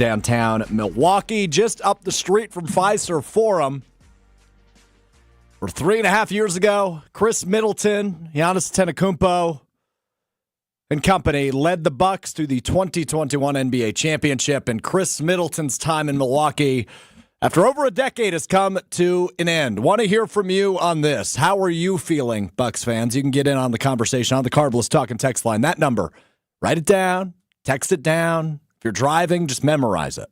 downtown Milwaukee, just up the street from Fiserv Forum. Where 3.5 years ago, Khris Middleton, Giannis Antetokounmpo, and company led the Bucks to the 2021 NBA championship, and Khris Middleton's time in Milwaukee after over a decade has come to an end. Want to hear from you on this. How are you feeling, Bucks fans? You can get in on the conversation on the Carbless Talk and text line. That number, write it down, text it down. If you're driving, just memorize it.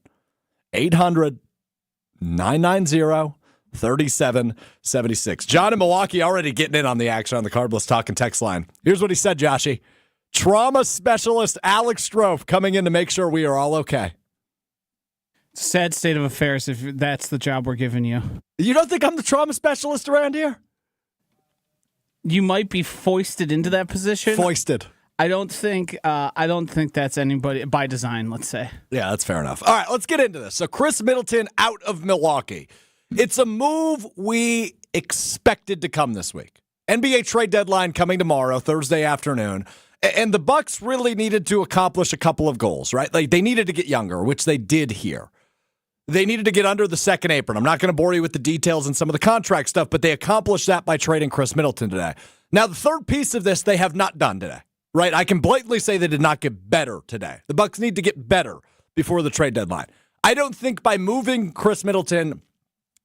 800-990-3776. John in Milwaukee already getting in on the action on the Carbless Talk and text line. Here's what he said, Joshy. Trauma specialist Alex Strofe coming in to make sure we are all okay. Sad state of affairs if that's the job we're giving you. You don't think I'm the trauma specialist around here? You might be foisted into that position. Foisted. I don't think that's anybody by design, let's say. Yeah, that's fair enough. All right, let's get into this. So Khris Middleton out of Milwaukee. It's a move we expected to come this week. NBA trade deadline coming tomorrow, Thursday afternoon. And the Bucks really needed to accomplish a couple of goals, right? Like they needed to get younger, which they did here. They needed to get under the second apron. I'm not going to bore you with the details and some of the contract stuff, but they accomplished that by trading Khris Middleton today. Now, the third piece of this they have not done today, right? I can blatantly say they did not get better today. The Bucks need to get better before the trade deadline. I don't think by moving Khris Middleton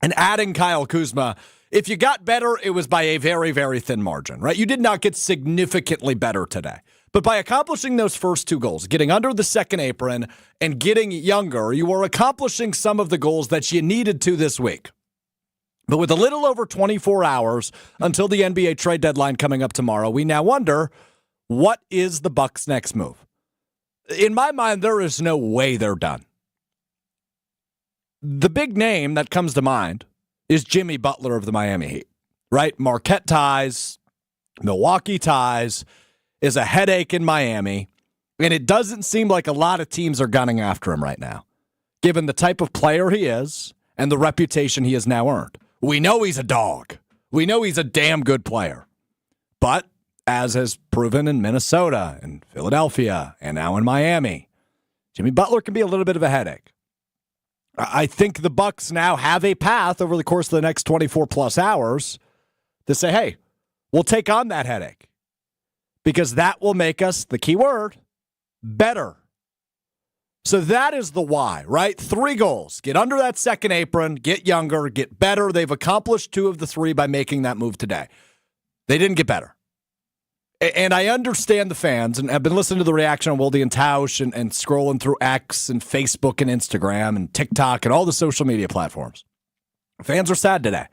and adding Kyle Kuzma, if you got better, it was by a very, very thin margin, right? You did not get significantly better today. But by accomplishing those first two goals, getting under the second apron and getting younger, you were accomplishing some of the goals that you needed to this week. But with a little over 24 hours until the NBA trade deadline coming up tomorrow, we now wonder, what is the Bucks' next move? In my mind, there is no way they're done. The big name that comes to mind is Jimmy Butler of the Miami Heat, right? Marquette ties, Milwaukee ties, is a headache in Miami, and it doesn't seem like a lot of teams are gunning after him right now, given the type of player he is and the reputation he has now earned. We know he's a dog. We know he's a damn good player. But, as has proven in Minnesota and Philadelphia and now in Miami, Jimmy Butler can be a little bit of a headache. I think the Bucks now have a path over the course of the next 24-plus hours to say, hey, we'll take on that headache because that will make us, the key word, better. So that is the why, right? 3 goals. Get under that second apron, get younger, get better. They've accomplished 2 of the 3 by making that move today. They didn't get better. And I understand the fans, and I've been listening to the reaction on Wilde and Tausch and scrolling through X and Facebook and Instagram and TikTok and all the social media platforms. Fans are sad today.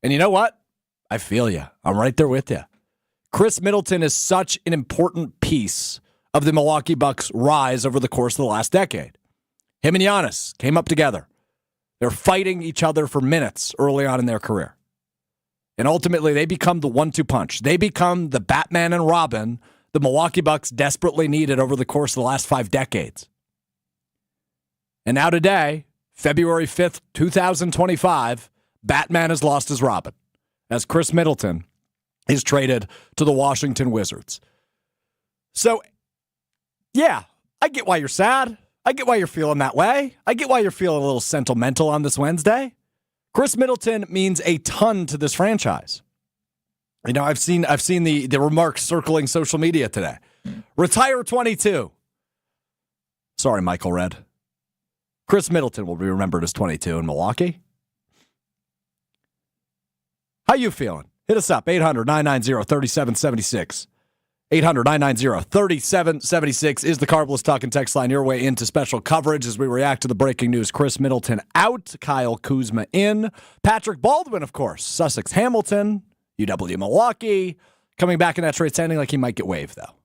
And you know what? I feel you. I'm right there with you. Khris Middleton is such an important piece of the Milwaukee Bucks' rise over the course of the last decade. Him and Giannis came up together. They're fighting each other for minutes early on in their career. And ultimately, they become the 1-2 punch. They become the Batman and Robin the Milwaukee Bucks desperately needed over the course of the last 5 decades. And now today, February 5th, 2025, Batman has lost his Robin as Khris Middleton is traded to the Washington Wizards. So, yeah, I get why you're sad. I get why you're feeling that way. I get why you're feeling a little sentimental on this Wednesday. Khris Middleton means a ton to this franchise. You know, I've seen the remarks circling social media today. Retire 22. Sorry, Michael Redd. Khris Middleton will be remembered as 22 in Milwaukee. How you feeling? Hit us up, 800-990-3776. 800-990-3776 is the Carbless Talk and text line. Your way into special coverage as we react to the breaking news. Khris Middleton out, Kyle Kuzma in. Patrick Baldwin, of course, Sussex Hamilton, UW Milwaukee, coming back in that trade, sounding like he might get waived, though.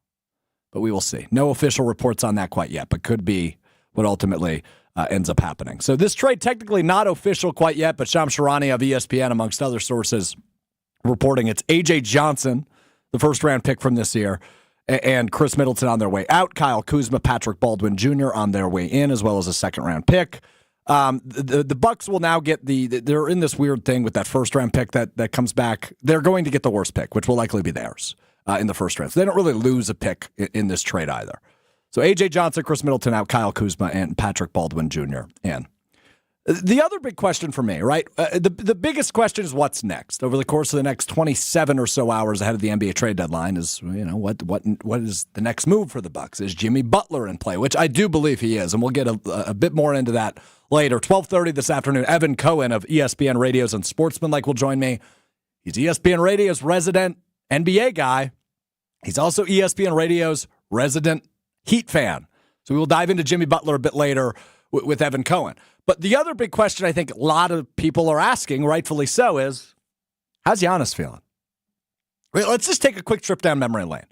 But we will see. No official reports on that quite yet, but could be what ultimately ends up happening. So this trade technically not official quite yet, but Shams Charania of ESPN, amongst other sources, reporting it's A.J. Johnson, the first-round pick from this year, and Khris Middleton on their way out. Kyle Kuzma, Patrick Baldwin Jr. on their way in, as well as a second-round pick. The Bucks will now get they're in this weird thing with that first-round pick that comes back. They're going to get the worst pick, which will likely be theirs in the first round. So they don't really lose a pick in this trade either. So A.J. Johnson, Khris Middleton out, Kyle Kuzma, and Patrick Baldwin Jr. in. The other big question for me, right? The biggest question is what's next over the course of the next 27 or so hours ahead of the NBA trade deadline. Is what is the next move for the Bucks? Is Jimmy Butler in play? Which I do believe he is, and we'll get a bit more into that later. 12:30 this afternoon. Evan Cohen of ESPN Radio's and Sportsmanlike will join me. He's ESPN Radio's resident NBA guy. He's also ESPN Radio's resident Heat fan. So we will dive into Jimmy Butler a bit later with Evan Cohen. But the other big question I think a lot of people are asking, rightfully so, is how's Giannis feeling? Let's just take a quick trip down memory lane.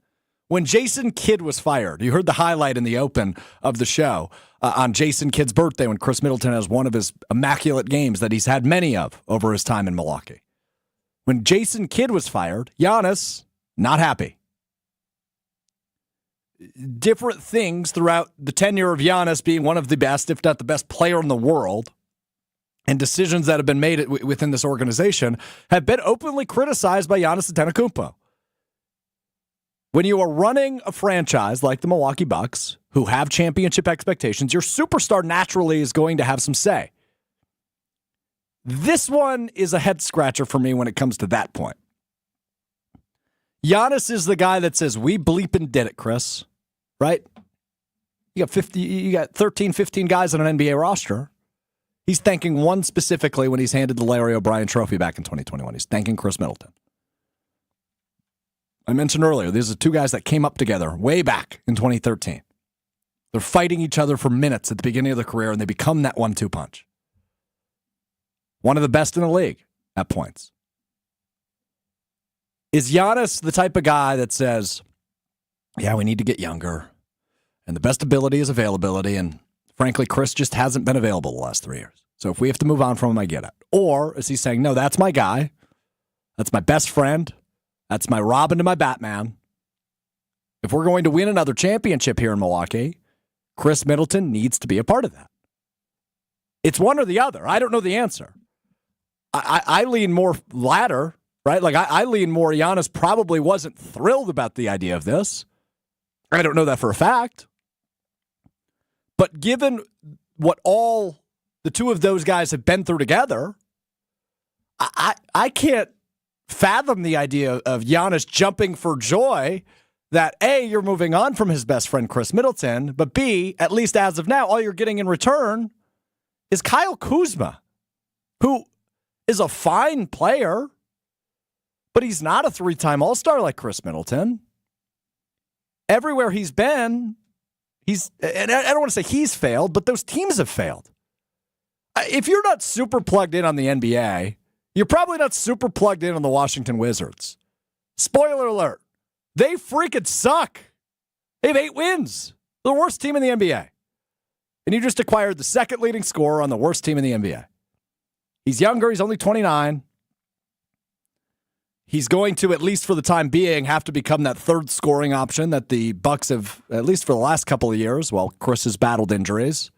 When Jason Kidd was fired, you heard the highlight in the open of the show on Jason Kidd's birthday when Khris Middleton has one of his immaculate games that he's had many of over his time in Milwaukee. When Jason Kidd was fired, Giannis, not happy. Different things throughout the tenure of Giannis being one of the best, if not the best player in the world, and decisions that have been made within this organization have been openly criticized by Giannis Antetokounmpo. When you are running a franchise like the Milwaukee Bucks, who have championship expectations, your superstar naturally is going to have some say. This one is a head scratcher for me when it comes to that point. Giannis is the guy that says, we bleeping did it, Chris. Right? You got 13, 15 guys on an NBA roster. He's thanking one specifically when he's handed the Larry O'Brien trophy back in 2021. He's thanking Khris Middleton. I mentioned earlier, these are two guys that came up together way back in 2013. They're fighting each other for minutes at the beginning of their career, and they become that 1-2 punch. One of the best in the league at points. Is Giannis the type of guy that says, yeah, we need to get younger, and the best ability is availability, and frankly, Khris just hasn't been available the last 3 years. So if we have to move on from him, I get it. Or is he saying, no, that's my guy, that's my best friend, that's my Robin to my Batman. If we're going to win another championship here in Milwaukee, Khris Middleton needs to be a part of that. It's one or the other. I don't know the answer. I lean more latter, right? Like I lean more Giannis probably wasn't thrilled about the idea of this. I don't know that for a fact. But given what all the two of those guys have been through together, I can't fathom the idea of Giannis jumping for joy that A, you're moving on from his best friend Khris Middleton, but B, at least as of now, all you're getting in return is Kyle Kuzma, who is a fine player, but he's not a three-time All-Star like Khris Middleton. Everywhere he's been, and I don't want to say he's failed, but those teams have failed. If you're not super plugged in on the NBA, you're probably not super plugged in on the Washington Wizards. Spoiler alert. They freaking suck. They have 8 wins. They're the worst team in the NBA. And you just acquired the second leading scorer on the worst team in the NBA. He's younger. He's only 29. He's going to, at least for the time being, have to become that third scoring option that the Bucks have, at least for the last couple of years, while Khris has battled injuries,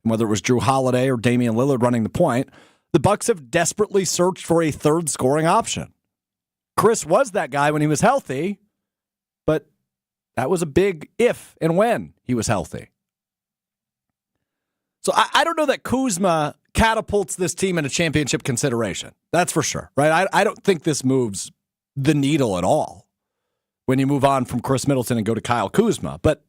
and whether it was Drew Holiday or Damian Lillard running the point, the Bucks have desperately searched for a third scoring option. Khris was that guy when he was healthy, but that was a big if and when he was healthy. So I don't know that Kuzma catapults this team into championship consideration. That's for sure, right? I don't think this moves the needle at all when you move on from Khris Middleton and go to Kyle Kuzma. But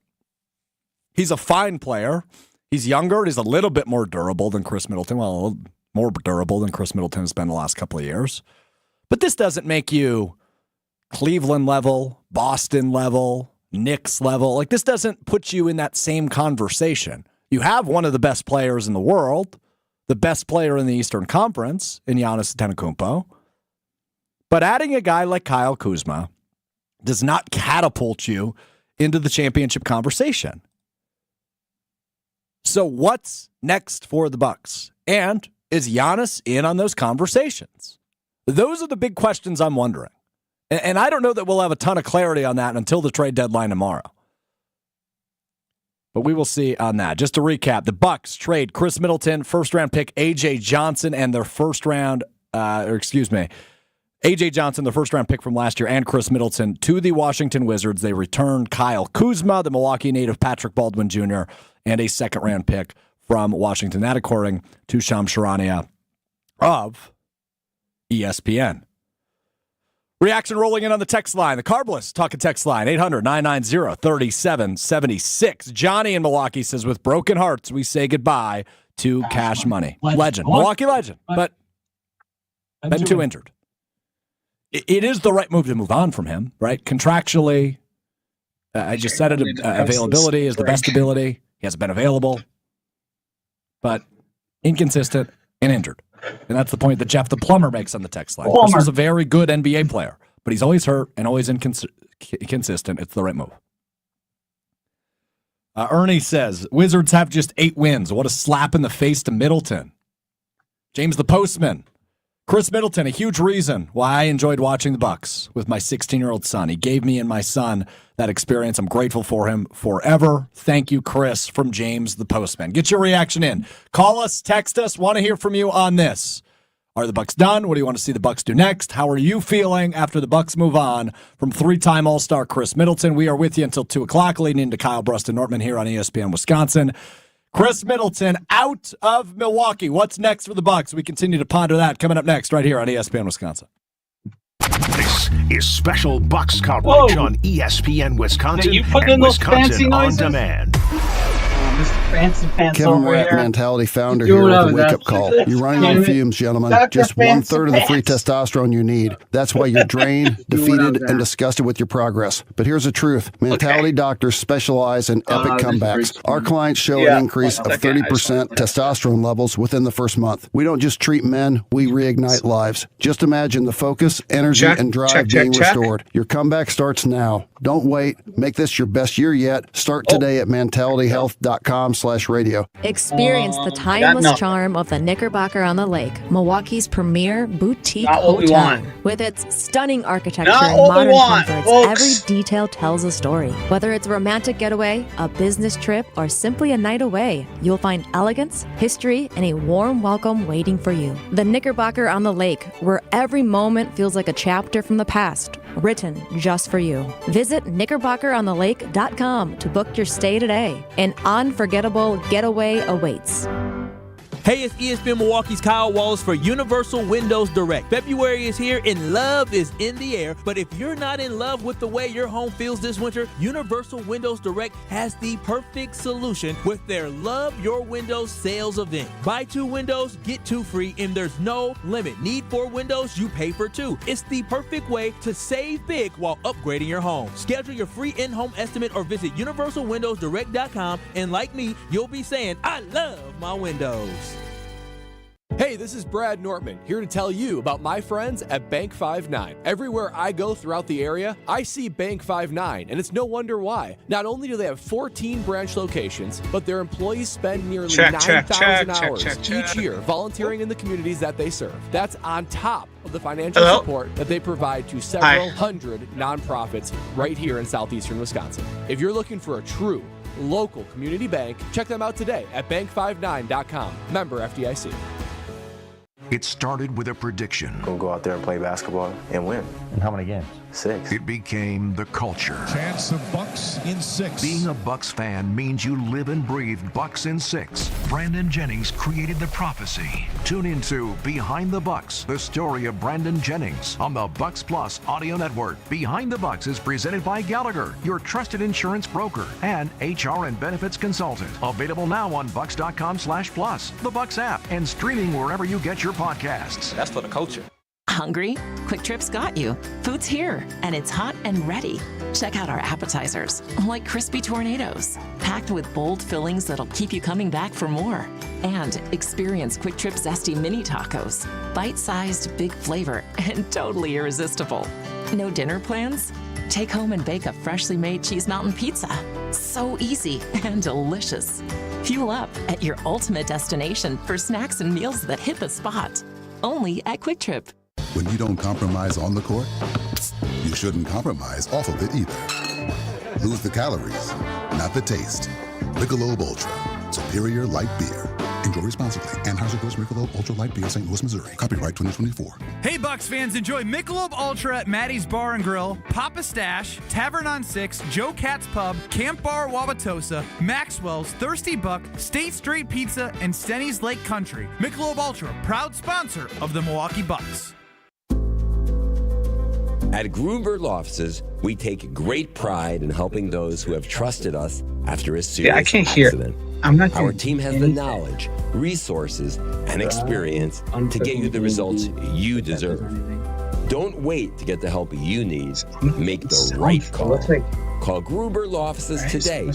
he's a fine player. He's younger. He's a little bit more durable than Khris Middleton. Well, a little more durable than Khris Middleton has been the last couple of years. But this doesn't make you Cleveland level, Boston level, Knicks level. Like, this doesn't put you in that same conversation. You have one of the best players in the world, the best player in the Eastern Conference in Giannis Antetokounmpo. But adding a guy like Kyle Kuzma does not catapult you into the championship conversation. So what's next for the Bucks? And is Giannis in on those conversations? Those are the big questions I'm wondering. And I don't know that we'll have a ton of clarity on that until the trade deadline tomorrow. But we will see on that. Just to recap, the Bucks trade Khris Middleton, first-round pick A.J. Johnson, and their A.J. Johnson, the first-round pick from last year, and Khris Middleton to the Washington Wizards. They returned Kyle Kuzma, the Milwaukee native Patrick Baldwin Jr., and a second-round pick from Washington. That according to Shams Charania of ESPN. Reaction rolling in on the text line. The Carbless talking text line, 800-990-3776. Johnny in Milwaukee says, with broken hearts, we say goodbye to Cash Money. Legend. Milwaukee legend, but been too injured. It is the right move to move on from him, right? Contractually, I just said it, availability is the best ability. He hasn't been available, but inconsistent and injured. And that's the point that Jeff the Plumber makes on the text line. This was a very good NBA player, but he's always hurt and always inconsistent. It's the right move. Ernie says, Wizards have just 8 wins. What a slap in the face to Middleton. James the Postman. Khris Middleton, a huge reason why I enjoyed watching the Bucks with my 16-year-old son. He gave me and my son that experience. I'm grateful for him forever. Thank you, Chris, from James the Postman. Get your reaction in. Call us, text us. Want to hear from you on this. Are the Bucks done? What do you want to see the Bucks do next? How are you feeling after the Bucks move on from 3-time All-Star Khris Middleton? We are with you until 2 o'clock, leading into Kyle Bruston-Nortman here on ESPN Wisconsin. Khris Middleton out of Milwaukee. What's next for the Bucks? We continue to ponder that coming up next right here on ESPN Wisconsin. This is special Bucks coverage on ESPN Wisconsin and Wisconsin On Demand. Mr. Fancy Pants Kevin over Rat here. Mentality founder here with a wake-up call. You're running on fumes, gentlemen. Just one-third of the free testosterone you need. That's why you're drained, defeated, and disgusted with your progress. But here's the truth. Mentality doctors specialize in epic comebacks. Our clients show an increase of 30% testosterone levels within the first month. We don't just treat men, we reignite lives. Just imagine the focus, energy, and drive being restored. Your comeback starts now. Don't wait. Make this your best year yet. Start today at mentalityhealth.com/radio. Experience the timeless charm of the Knickerbocker on the Lake, Milwaukee's premier boutique hotel. With its stunning architecture and modern comforts, every detail tells a story. Whether it's a romantic getaway, a business trip, or simply a night away, you'll find elegance, history, and a warm welcome waiting for you. The Knickerbocker on the Lake, where every moment feels like a chapter from the past, written just for you. Visit knickerbockeronthelake.com to book your stay today. An unforgettable getaway awaits. Hey, it's ESPN Milwaukee's Kyle Wallace for Universal Windows Direct. February is here and love is in the air, but if you're not in love with the way your home feels this winter, Universal Windows Direct has the perfect solution with their Love Your Windows sales event. Buy 2 windows, get 2 free, and there's no limit. Need 4 windows, you pay for 2. It's the perfect way to save big while upgrading your home. Schedule your free in-home estimate or visit universalwindowsdirect.com, and like me, you'll be saying, I love my windows. Hey, this is Brad Nortman, here to tell you about my friends at Bank 5-9. Everywhere I go throughout the area, I see Bank 5-9, and it's no wonder why. Not only do they have 14 branch locations, but their employees spend nearly 9,000 hours each year volunteering in the communities that they serve. That's on top of the financial support that they provide to several hundred nonprofits right here in southeastern Wisconsin. If you're looking for a true local community bank, check them out today at bank59.com. Member FDIC. It started with a prediction. Gonna go out there and play basketball and win. And how many games? 6. It became the culture. Chance of Bucks in 6. Being a Bucks fan means you live and breathe Bucks in 6. Brandon Jennings created the prophecy. Tune into Behind the Bucks, the story of Brandon Jennings on the Bucks Plus audio network. Behind the Bucks is presented by Gallagher, your trusted insurance broker and HR and benefits consultant. Available now on bucks.com/plus, the Bucks app, and streaming wherever you get your podcasts. That's for the culture. Hungry? Quick Trip's got you. Food's here, and it's hot and ready. Check out our appetizers, like crispy tornadoes, packed with bold fillings that'll keep you coming back for more. And experience Quick Trip Zesty Mini Tacos, bite-sized, big flavor, and totally irresistible. No dinner plans? Take home and bake a freshly made Cheese Mountain Pizza. So easy and delicious. Fuel up at your ultimate destination for snacks and meals that hit the spot. Only at Quick Trip. When you don't compromise on the court, you shouldn't compromise off of it either. Lose the calories, not the taste. Michelob Ultra, superior light beer. Enjoy responsibly. Anheuser-Busch Michelob Ultra Light Beer, St. Louis, Missouri. Copyright 2024. Hey, Bucks fans, enjoy Michelob Ultra at Maddie's Bar and Grill, Papa Stash, Tavern on 6, Joe Cat's Pub, Camp Bar Wauwatosa, Maxwell's, Thirsty Buck, State Street Pizza, and Stenny's Lake Country. Michelob Ultra, proud sponsor of the Milwaukee Bucks. At Grunberg Law Offices, we take great pride in helping those who have trusted us after a serious accident. Our team has the knowledge, resources, and experience to get you the results you deserve. Don't wait to get the help you need. Make the right call. Call Gruber Law Offices today.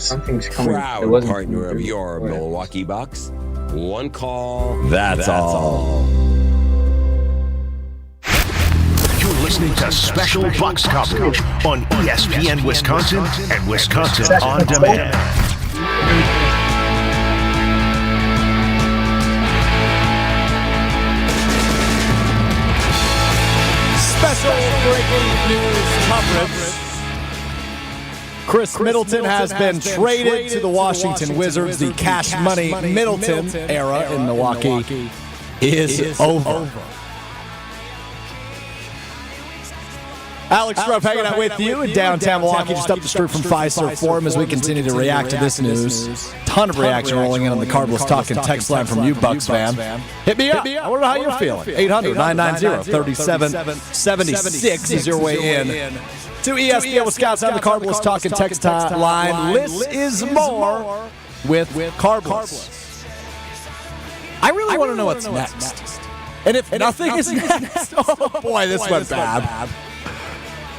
Proud partner of your Milwaukee Bucks. One call, that's all. You're listening to special Bucks coverage on ESPN Wisconsin and Wisconsin On Demand. Special breaking news coverage. Khris Middleton has been traded to the Washington Wizards. The cash money Middleton era in Milwaukee is over. Alex Ruff hanging out with you in downtown Milwaukee, just up the street from Fiserv Forum as we continue to react to this news. Ton of reaction rolling in on the Cardinals Talking text line from you, Bucks fan. Hit me up. I wonder how you're feeling. 800-990-3776 is your way in to ESPN Wisconsin on the Cardinals Talking text line. Less is more with Cardinals. I really want to know what's next. And if nothing is next, oh boy, this went bad.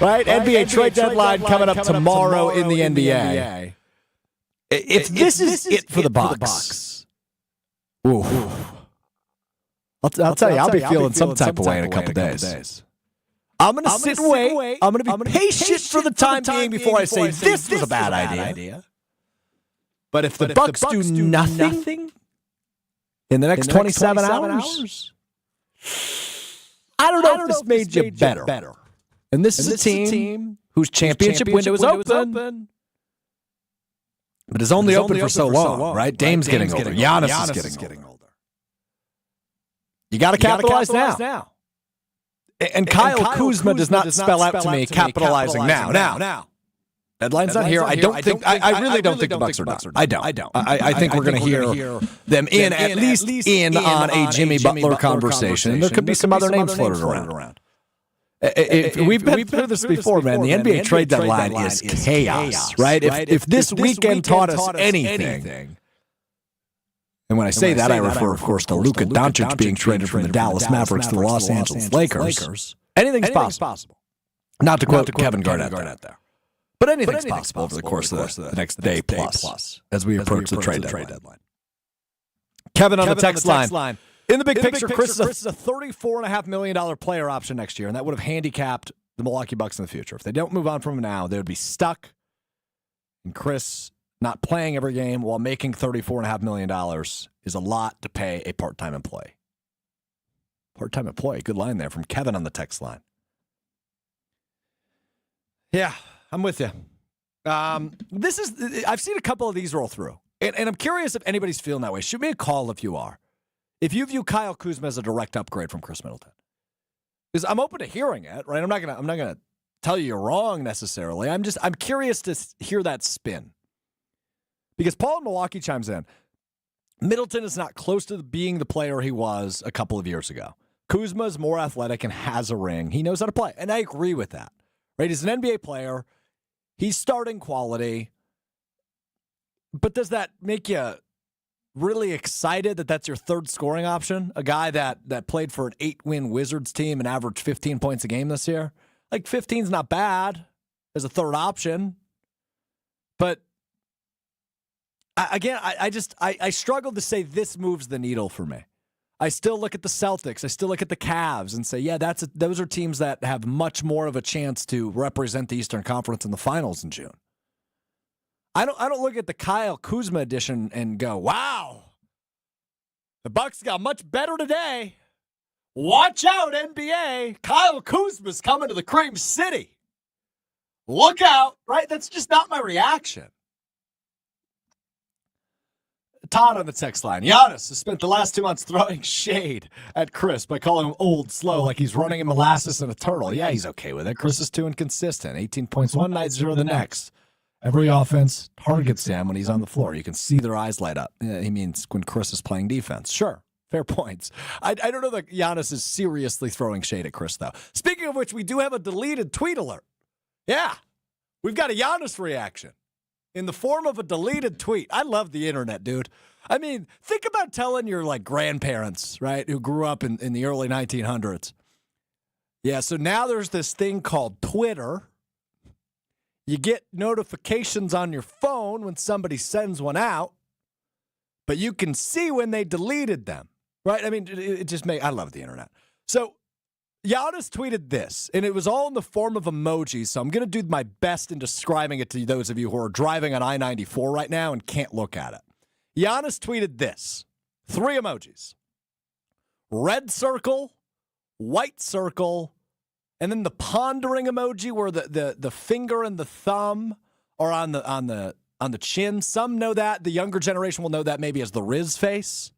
Right? NBA trade deadline coming up tomorrow in the NBA. If this is it for the Bucks, ooh. I'll tell you, I'll be feeling some type of way in a couple days. I'm going to sit and wait. I'm going to be patient for the time being before I say this was a bad idea. But if the Bucks do nothing in the next 27 hours, I don't know if this made you better. And this is a team whose championship window is open, but is only open for so long, right? Dame's getting older. Giannis is getting older. You got to capitalize now. And Kyle Kuzma does not spell out to me capitalizing now. Deadline's not here. I really don't think the Bucks are done. I don't. I think we're going to hear them at least in on a Jimmy Butler conversation. And there could be some other names floated around. We've been through this before, man. The NBA trade deadline is chaos, right? If this weekend taught us anything, and when I say that, I refer, of course, to Luka Doncic being traded from the Dallas Mavericks to the Los Angeles Lakers. Anything's possible. Not to quote Kevin Garnett there. But anything's possible over the course of the next day plus as we approach the trade deadline. Kevin on the text line. In the big picture, Khris is a $34.5 million player option next year, and that would have handicapped the Milwaukee Bucks in the future. If they don't move on from him now, they would be stuck. And Khris not playing every game while making $34.5 million is a lot to pay a part-time employee. Part-time employee, good line there from Kevin on the text line. Yeah, I'm with you. I've seen a couple of these roll through, and I'm curious if anybody's feeling that way. Shoot me a call if you are. If you view Kyle Kuzma as a direct upgrade from Khris Middleton, because I'm open to hearing it, right? I'm not gonna tell you you're wrong necessarily. I'm curious to hear that spin, because Paul in Milwaukee chimes in. Middleton is not close to being the player he was a couple of years ago. Kuzma is more athletic and has a ring. He knows how to play, and I agree with that. Right? He's an NBA player. He's starting quality, but does that make you really excited that that's your third scoring option? A guy that played for an 8-win Wizards team and averaged 15 points a game this year? Like, 15's not bad as a third option. But, I struggle to say this moves the needle for me. I still look at the Celtics. I still look at the Cavs and say, yeah, those are teams that have much more of a chance to represent the Eastern Conference in the finals in June. I don't look at the Kyle Kuzma edition and go, wow, the Bucks got much better today. Watch out, NBA. Kyle Kuzma's coming to the Cream City. Look out, right? That's just not my reaction. Todd on the text line. Giannis has spent the last 2 months throwing shade at Khris by calling him old, slow, like he's running in molasses and a turtle. Yeah, he's okay with it. Khris is too inconsistent. 18 points one night, 0 the next. Every offense targets him when he's on the floor. You can see their eyes light up. He means when Khris is playing defense. Sure, fair points. I don't know that Giannis is seriously throwing shade at Khris, though. Speaking of which, we do have a deleted tweet alert. Yeah, we've got a Giannis reaction in the form of a deleted tweet. I love the internet, dude. I mean, think about telling your grandparents, right, who grew up in the early 1900s. Yeah, so now there's this thing called Twitter. You get notifications on your phone when somebody sends one out, but you can see when they deleted them, right? I mean, it just I love the internet. So Giannis tweeted this, and it was all in the form of emojis, so I'm going to do my best in describing it to those of you who are driving on I-94 right now and can't look at it. Giannis tweeted this, 3 emojis. Red circle, white circle, and then the pondering emoji where the finger and the thumb are on the chin. Some know that. The younger generation will know that maybe as the Riz face.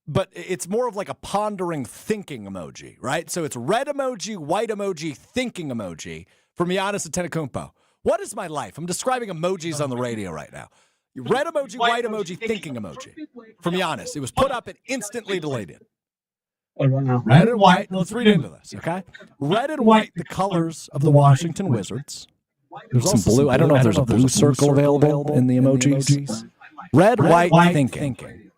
But it's more of like a pondering thinking emoji, right? So it's red emoji, white emoji, thinking emoji from Giannis Antetokounmpo. What is my life? I'm describing emojis on the radio right now. Red emoji, white emoji, thinking emoji from Giannis. It was put up and instantly deleted. Red and white. Let's read into this, okay? Red and white, the colors of the Washington Wizards. There's some blue. I don't know if there's a blue circle available in the emojis. Red, white, thinking.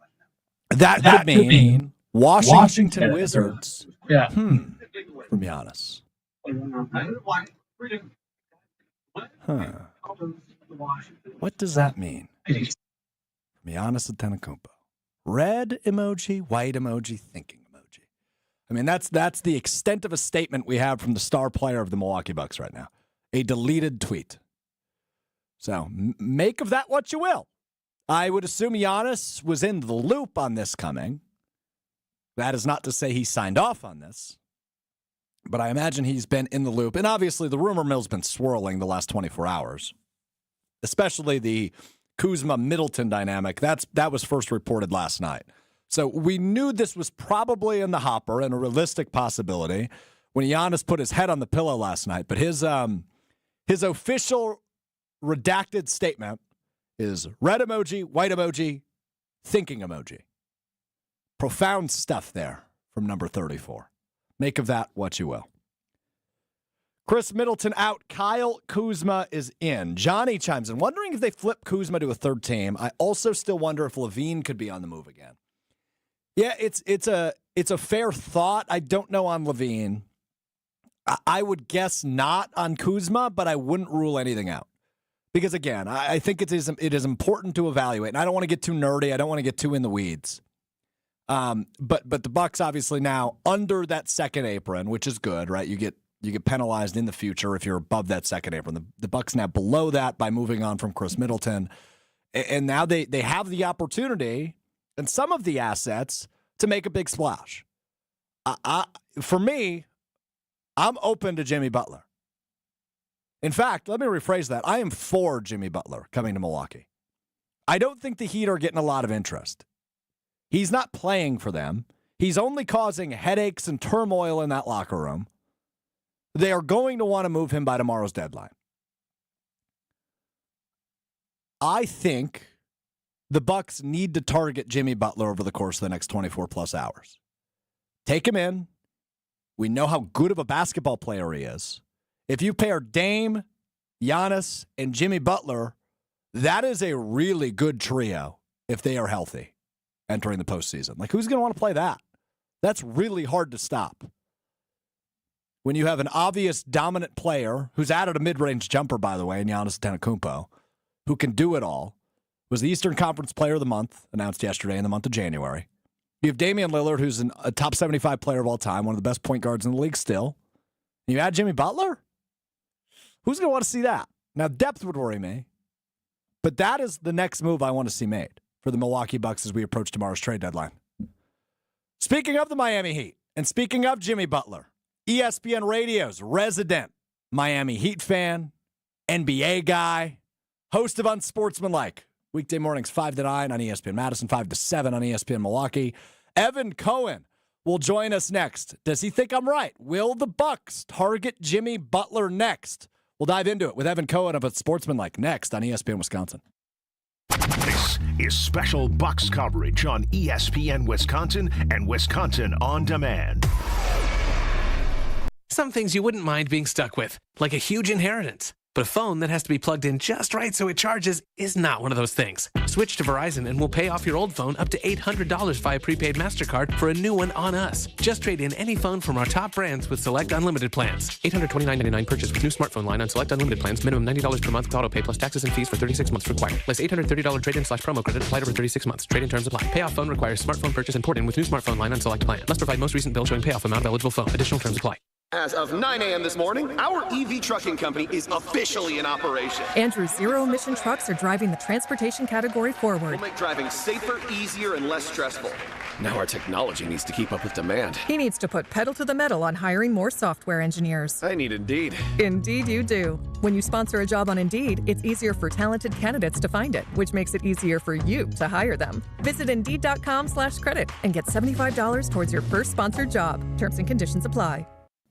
That could mean Washington Wizards. Yeah. From Giannis. Huh. What does that mean? From Giannis Antetokounmpo. Red emoji, white emoji, thinking emoji. I mean, that's the extent of a statement we have from the star player of the Milwaukee Bucks right now. A deleted tweet. So make of that what you will. I would assume Giannis was in the loop on this coming. That is not to say he signed off on this, but I imagine he's been in the loop. And obviously the rumor mill's been swirling the last 24 hours, especially the Kuzma Middleton dynamic. That was first reported last night. So we knew this was probably in the hopper and a realistic possibility when Giannis put his head on the pillow last night. But his official redacted statement is red emoji, white emoji, thinking emoji. Profound stuff there from number 34. Make of that what you will. Khris Middleton out. Kyle Kuzma is in. Johnny chimes in, wondering if they flip Kuzma to a third team. I also still wonder if Levine could be on the move again. Yeah, it's a fair thought. I don't know on Levine. I would guess not on Kuzma, but I wouldn't rule anything out. Because, again, I think it is important to evaluate. And I don't want to get too nerdy. I don't want to get too in the weeds. But the Bucks obviously now under that second apron, which is good, right? You get penalized in the future if you're above that second apron. The Bucks now below that by moving on from Khris Middleton. And now they have the opportunity and some of the assets to make a big splash. For me, I'm open to Jimmy Butler. In fact, let me rephrase that. I am for Jimmy Butler coming to Milwaukee. I don't think the Heat are getting a lot of interest. He's not playing for them. He's only causing headaches and turmoil in that locker room. They are going to want to move him by tomorrow's deadline. I think the Bucks need to target Jimmy Butler over the course of the next 24 plus hours. Take him in. We know how good of a basketball player he is. If you pair Dame, Giannis, and Jimmy Butler, that is a really good trio if they are healthy entering the postseason. Like, who's going to want to play that? That's really hard to stop. When you have an obvious dominant player who's added a mid-range jumper, by the way, in Giannis Antetokounmpo, who can do it all, was the Eastern Conference Player of the Month, announced yesterday in the month of January. You have Damian Lillard, who's a top 75 player of all time, one of the best point guards in the league still. And you add Jimmy Butler? Who's going to want to see that? Now, depth would worry me, but that is the next move I want to see made for the Milwaukee Bucks as we approach tomorrow's trade deadline. Speaking of the Miami Heat, and speaking of Jimmy Butler, ESPN Radio's resident Miami Heat fan, NBA guy, host of Unsportsmanlike Weekday mornings 5 to 9 on ESPN Madison, 5 to 7 on ESPN Milwaukee. Evan Cohen will join us next. Does he think I'm right? Will the Bucks target Jimmy Butler next? We'll dive into it with Evan Cohen up at Sportsmanlike next on ESPN Wisconsin. This is special Bucks coverage on ESPN Wisconsin and Wisconsin On Demand. Some things you wouldn't mind being stuck with, like a huge inheritance. But a phone that has to be plugged in just right so it charges is not one of those things. Switch to Verizon and we'll pay off your old phone up to $800 via prepaid MasterCard for a new one on us. Just trade in any phone from our top brands with select unlimited plans. $829.99 purchase with new smartphone line on select unlimited plans. Minimum $90 per month with auto pay plus taxes and fees for 36 months required. Less $830 trade-in/promo credit applied over 36 months. Trade-in terms apply. Payoff phone requires smartphone purchase and port-in with new smartphone line on select plan. Must provide most recent bill showing payoff amount of eligible phone. Additional terms apply. As of 9 a.m. this morning, our EV trucking company is officially in operation. Andrew's zero-emission trucks are driving the transportation category forward. We'll make driving safer, easier, and less stressful. Now our technology needs to keep up with demand. He needs to put pedal to the metal on hiring more software engineers. I need Indeed. Indeed you do. When you sponsor a job on Indeed, it's easier for talented candidates to find it, which makes it easier for you to hire them. Visit Indeed.com/credit and get $75 towards your first sponsored job. Terms and conditions apply.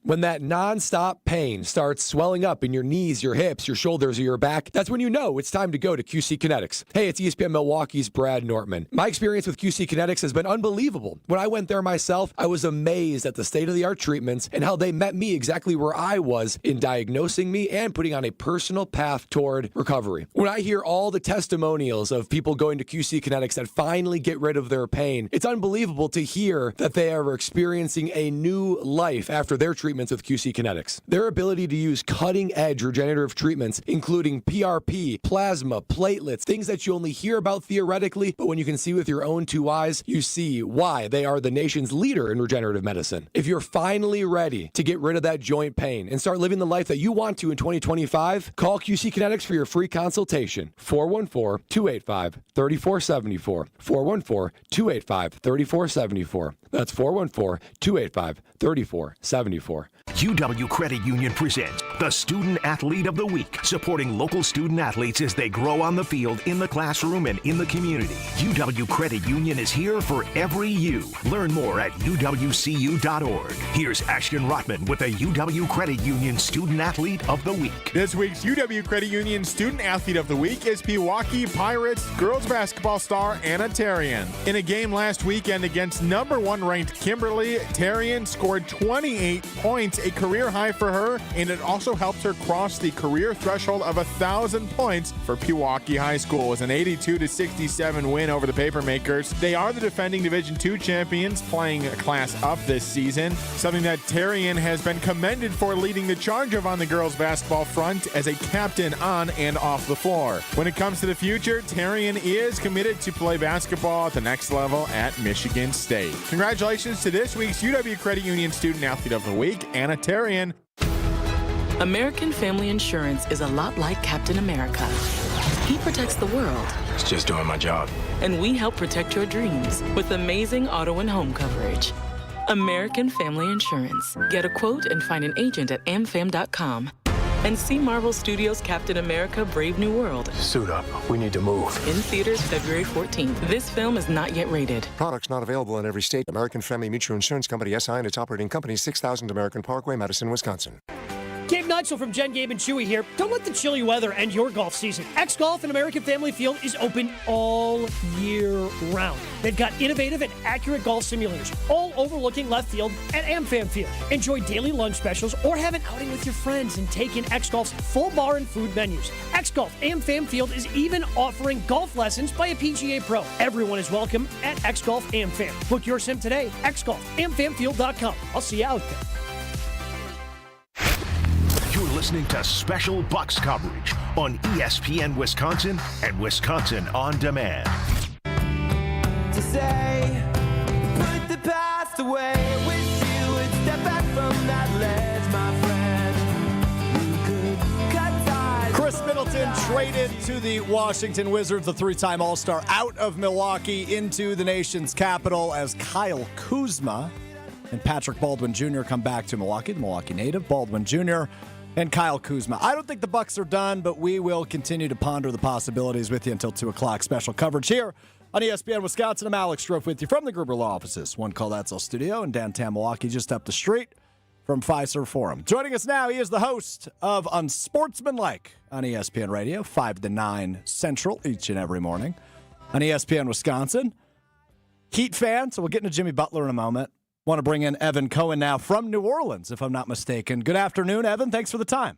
When that nonstop pain starts swelling up in your knees, your hips, your shoulders, or your back, that's when you know it's time to go to QC Kinetics. Hey, it's ESPN Milwaukee's Brad Nortman. My experience with QC Kinetics has been unbelievable. When I went there myself, I was amazed at the state-of-the-art treatments and how they met me exactly where I was in diagnosing me and putting on a personal path toward recovery. When I hear all the testimonials of people going to QC Kinetics that finally get rid of their pain, it's unbelievable to hear that they are experiencing a new life after their treatment with QC Kinetics. Their ability to use cutting-edge regenerative treatments, including PRP, plasma, platelets, things that you only hear about theoretically, but when you can see with your own two eyes, you see why they are the nation's leader in regenerative medicine. If you're finally ready to get rid of that joint pain and start living the life that you want to in 2025, call QC Kinetics for your free consultation. 414-285-3474. 414-285-3474. That's 414-285-3474. UW Credit Union presents the Student Athlete of the Week, supporting local student athletes as they grow on the field, in the classroom, and in the community. UW Credit Union is here for every you. Learn more at uwcu.org. Here's Ashton Rotman with the UW Credit Union Student Athlete of the Week. This week's UW Credit Union Student Athlete of the Week is Milwaukee Pirates girls basketball star Anna Therrien. In a game last weekend against number 1 ranked Kimberly, Therrien scored 28 points, a career high for her, and it also helped her cross the career threshold of 1,000 points for Milwaukee High School. It was an 82-67 win over the Papermakers. They are the defending Division II champions, playing a class up this season, something that Therrien has been commended for leading the charge of on the girls basketball front as a captain on and off the floor. When it comes to the future, Therrien is committed to play basketball at the next level at Michigan State. Congratulations to this week's UW Credit Union Student Athlete of the Week, Anna Therrien. American Family Insurance is a lot like Captain America. He protects the world. It's just doing my job. And we help protect your dreams with amazing auto and home coverage. American Family Insurance. Get a quote and find an agent at amfam.com. And see Marvel Studios' Captain America: Brave New World. Suit up. We need to move. In theaters February 14th. This film is not yet rated. Products not available in every state. American Family Mutual Insurance Company, SI, and its operating company, 6000 American Parkway, Madison, Wisconsin. Gabe Neitzel from Jen, Gabe, and Chewy here. Don't let the chilly weather end your golf season. X-Golf and American Family Field is open all year round. They've got innovative and accurate golf simulators, all overlooking left field at AmFam Field. Enjoy daily lunch specials or have an outing with your friends and take in X-Golf's full bar and food menus. X-Golf AmFam Field is even offering golf lessons by a PGA pro. Everyone is welcome at X-Golf AmFam. Book your sim today. XGolfAmFamField.com. I'll see you out there. You're listening to special Bucks coverage on ESPN Wisconsin and Wisconsin On Demand. To say, put the past away. I wish you would step back from that ledge, my friend. You could cut ties. Khris Middleton traded to the Washington Wizards, the 3-time All-Star, out of Milwaukee into the nation's capital as Kyle Kuzma and Patrick Baldwin Jr. come back to Milwaukee, the Milwaukee native. Baldwin Jr. and Kyle Kuzma. I don't think the Bucks are done, but we will continue to ponder the possibilities with you until 2 o'clock. Special coverage here on ESPN Wisconsin. I'm Alex Strofe with you from the Gruber Law Offices, One Call Etzel Studio in downtown Milwaukee, just up the street from Fiserv Forum. Joining us now, he is the host of Unsportsmanlike on ESPN Radio, 5 to 9 Central each and every morning on ESPN Wisconsin. Heat fan, so we'll get into Jimmy Butler in a moment. Want to bring in Evan Cohen now from New Orleans, if I'm not mistaken. Good afternoon, Evan. Thanks for the time.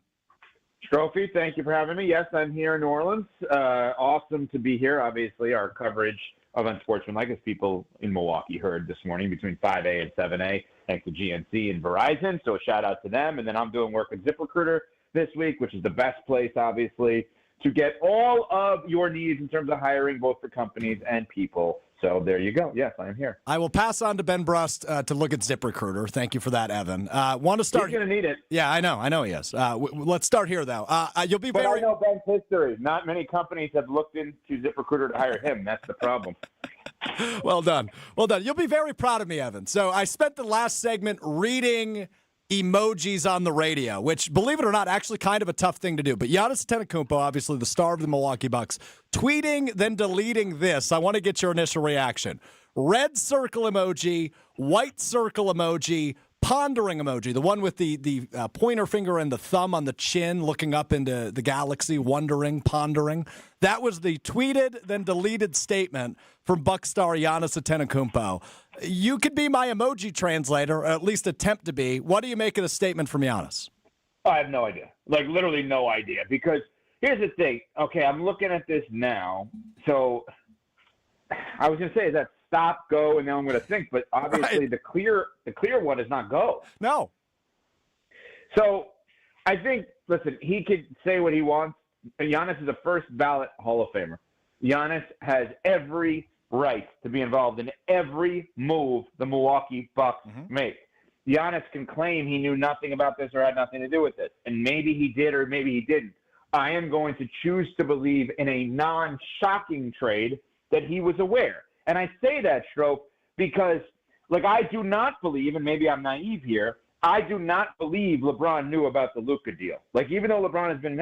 Trophy, thank you for having me. Yes, I'm here in New Orleans. Awesome to be here. Obviously, our coverage of Unsportsmanlike, as people in Milwaukee heard this morning, between 5A and 7A, thanks to GNC and Verizon. So a shout out to them. And then I'm doing work with ZipRecruiter this week, which is the best place, obviously, to get all of your needs in terms of hiring, both for companies and people. So there you go. Yes, I am here. I will pass on to Ben Brust to look at ZipRecruiter. Thank you for that, Evan. Want to start? He's going to need it. Yeah, I know he is. Let's start here, though. You'll be but very. I know Ben's history. Not many companies have looked into ZipRecruiter to hire him. That's the problem. Well done. You'll be very proud of me, Evan. So I spent the last segment reading emojis on the radio, which, believe it or not, actually kind of a tough thing to do. But Giannis Antetokounmpo, obviously the star of the Milwaukee Bucks, tweeting, then deleting this. I want to get your initial reaction. Red circle emoji, white circle emoji, pondering emoji, the one with the pointer finger and the thumb on the chin looking up into the galaxy, wondering, pondering. That was the tweeted, then deleted statement from Bucks star Giannis Antetokounmpo. You could be my emoji translator, or at least attempt to be. What do you make of the statement from Giannis? I have no idea. Like, literally no idea. Because here's the thing. Okay, I'm looking at this now. So I was going to say that stop, go, and now I'm going to think. But obviously right. the clear one is not go. No. So I think, listen, he could say what he wants. Giannis is a first ballot Hall of Famer. Giannis has every right to be involved in every move the Milwaukee Bucks make. Giannis can claim he knew nothing about this or had nothing to do with it. And maybe he did or maybe he didn't. I am going to choose to believe in a non-shocking trade that he was aware. And I say that, Strope, because, like, I do not believe, and maybe I'm naive here, I do not believe LeBron knew about the Luka deal. Like, even though LeBron has been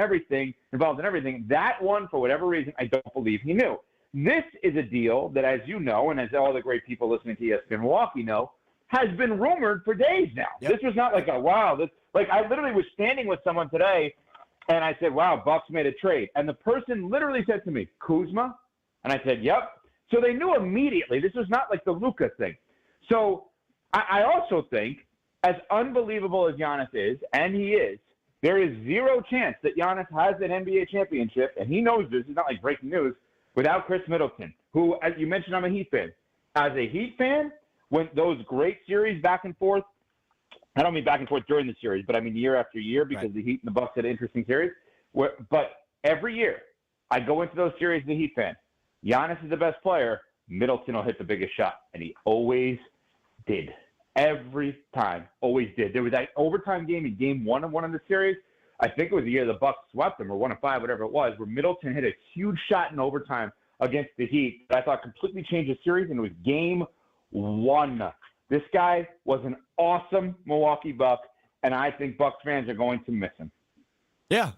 involved in everything, that one, for whatever reason, I don't believe he knew. This is a deal that, as you know, and as all the great people listening to ESPN Milwaukee know, has been rumored for days now. Yep. This was not like I literally was standing with someone today, and I said, wow, Bucks made a trade. And the person literally said to me, Kuzma? And I said, yep. So they knew immediately. This was not like the Luka thing. So I also think, as unbelievable as Giannis is, and he is, there is zero chance that Giannis has an NBA championship, and he knows this. It's not like breaking news, without Khris Middleton, who, as you mentioned, I'm a Heat fan. As a Heat fan, when those great series back and forth, I don't mean back and forth during the series, but I mean year after year, because the Heat and the Bucks had an interesting series. But every year, I go into those series as a Heat fan. Giannis is the best player. Middleton will hit the biggest shot, and he always did. Every time, always did. There was that overtime game in game 1 of one of the series. I think it was the year the Bucks swept them, or 1-5, whatever it was, where Middleton hit a huge shot in overtime against the Heat that I thought completely changed the series, and it was game 1. This guy was an awesome Milwaukee Buck, and I think Bucks fans are going to miss him. Yeah,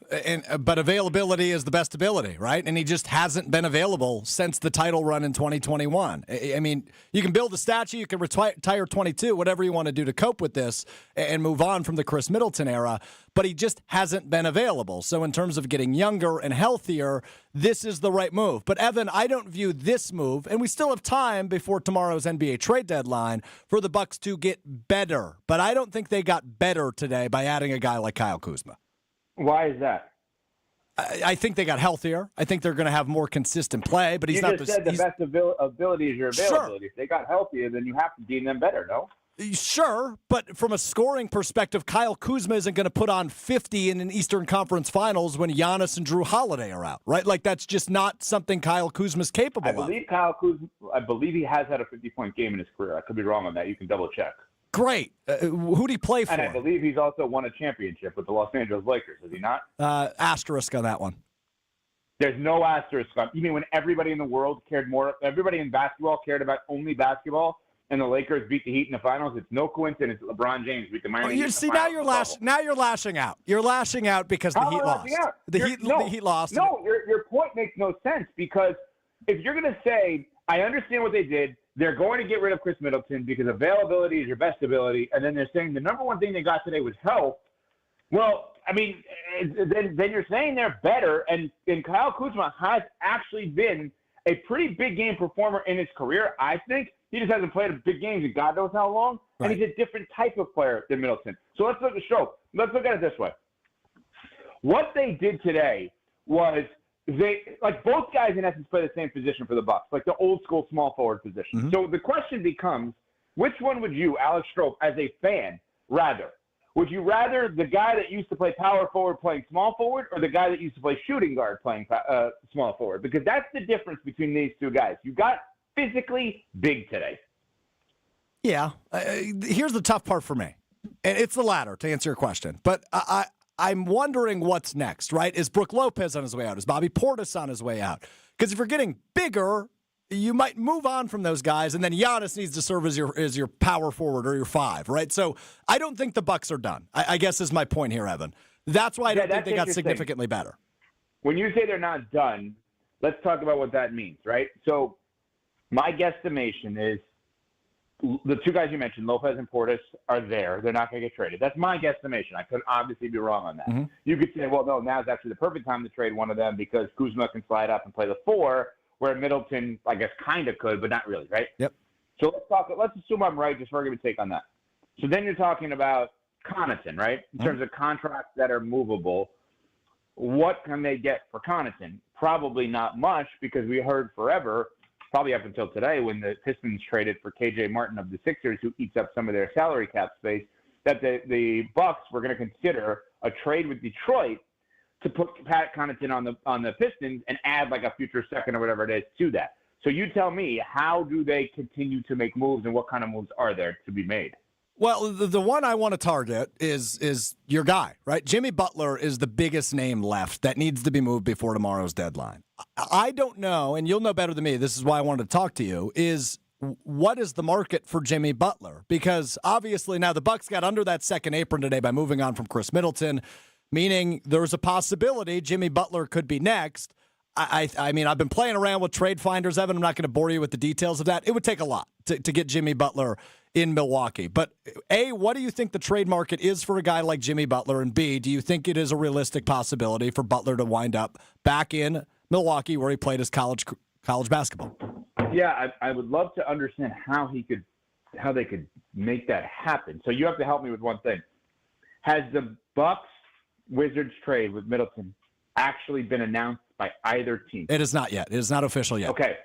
but availability is the best ability, right? And he just hasn't been available since the title run in 2021. I mean, you can build a statue, you can retire 22, whatever you want to do to cope with this and move on from the Khris Middleton era, but he just hasn't been available. So in terms of getting younger and healthier, this is the right move. But Evan, I don't view this move, and we still have time before tomorrow's NBA trade deadline for the Bucks to get better. But I don't think they got better today by adding a guy like Kyle Kuzma. Why is that? I think they got healthier. I think they're going to have more consistent play, but he's not. You just said the best ability is your availability. Sure. If they got healthier, then you have to deem them better, no? Sure, but from a scoring perspective, Kyle Kuzma isn't going to put on 50 in an Eastern Conference Finals when Giannis and Drew Holiday are out, right? Like, that's just not something Kyle Kuzma's capable of. I believe he has had a 50-point game in his career. I could be wrong on that. You can double check. Great. Who do you play for? And I believe he's also won a championship with the Los Angeles Lakers. Is he not? Asterisk on that one. There's no asterisk on. You mean when everybody in the world cared more? Everybody in basketball cared about only basketball. and the Lakers beat the Heat in the finals, it's no coincidence that LeBron James beat the Miami Heat. Now you're lashing out. You're lashing out because the Heat lost. The Heat lost. No, your point makes no sense because if you're going to say, I understand what they did, they're going to get rid of Khris Middleton because availability is your best ability, and then they're saying the number one thing they got today was health. Well, I mean, then you're saying they're better, and Kyle Kuzma has actually been a pretty big game performer in his career, I think. He just hasn't played big games in God knows how long, and he's a different type of player than Middleton. So let's look at it this way. What they did today was both guys in essence play the same position for the Bucks, like the old school small forward position. Mm-hmm. So the question becomes, which one would you, Alex Strope, as a fan, rather? Would you rather the guy that used to play power forward playing small forward or the guy that used to play shooting guard playing small forward? Because that's the difference between these two guys. You got physically big today. Yeah. Here's the tough part for me. And it's the latter, to answer your question. But I'm wondering what's next, right? Is Brook Lopez on his way out? Is Bobby Portis on his way out? Because if you're getting bigger, you might move on from those guys, and then Giannis needs to serve as your power forward or your five, right? So I don't think the Bucks are done, I guess is my point here, Evan. That's why I don't think they got significantly better. When you say they're not done, let's talk about what that means, right? So my guesstimation is the two guys you mentioned, Lopez and Portis, are there. They're not going to get traded. That's my guesstimation. I could obviously be wrong on that. Mm-hmm. You could say, well, no, now's actually the perfect time to trade one of them because Kuzma can slide up and play the four, where Middleton, I guess, kind of could, but not really, right? Yep. So let's assume I'm right, just for argument's sake on that. So then you're talking about Connaughton, right? In terms of contracts that are movable, what can they get for Connaughton? Probably not much, because we heard forever, probably up until today, when the Pistons traded for KJ Martin of the Sixers, who eats up some of their salary cap space, that the Bucks were going to consider a trade with Detroit to put Pat Connaughton on the Pistons and add like a future second or whatever it is to that. So you tell me, how do they continue to make moves, and what kind of moves are there to be made? Well, the one I want to target is your guy, right? Jimmy Butler is the biggest name left that needs to be moved before tomorrow's deadline. I don't know, and you'll know better than me, this is why I wanted to talk to you, is what is the market for Jimmy Butler? Because obviously now the Bucks got under that second apron today by moving on from Khris Middleton, meaning there's a possibility Jimmy Butler could be next. I mean, I've been playing around with trade finders, Evan. I'm not going to bore you with the details of that. It would take a lot to get Jimmy Butler in Milwaukee. But A, what do you think the trade market is for a guy like Jimmy Butler? And B, do you think it is a realistic possibility for Butler to wind up back in Milwaukee where he played his college basketball? Yeah, I would love to understand how they could make that happen. So you have to help me with one thing. Has the Bucks-Wizards trade with Middleton actually been announced by either team? It is not yet. It is not official yet. Okay.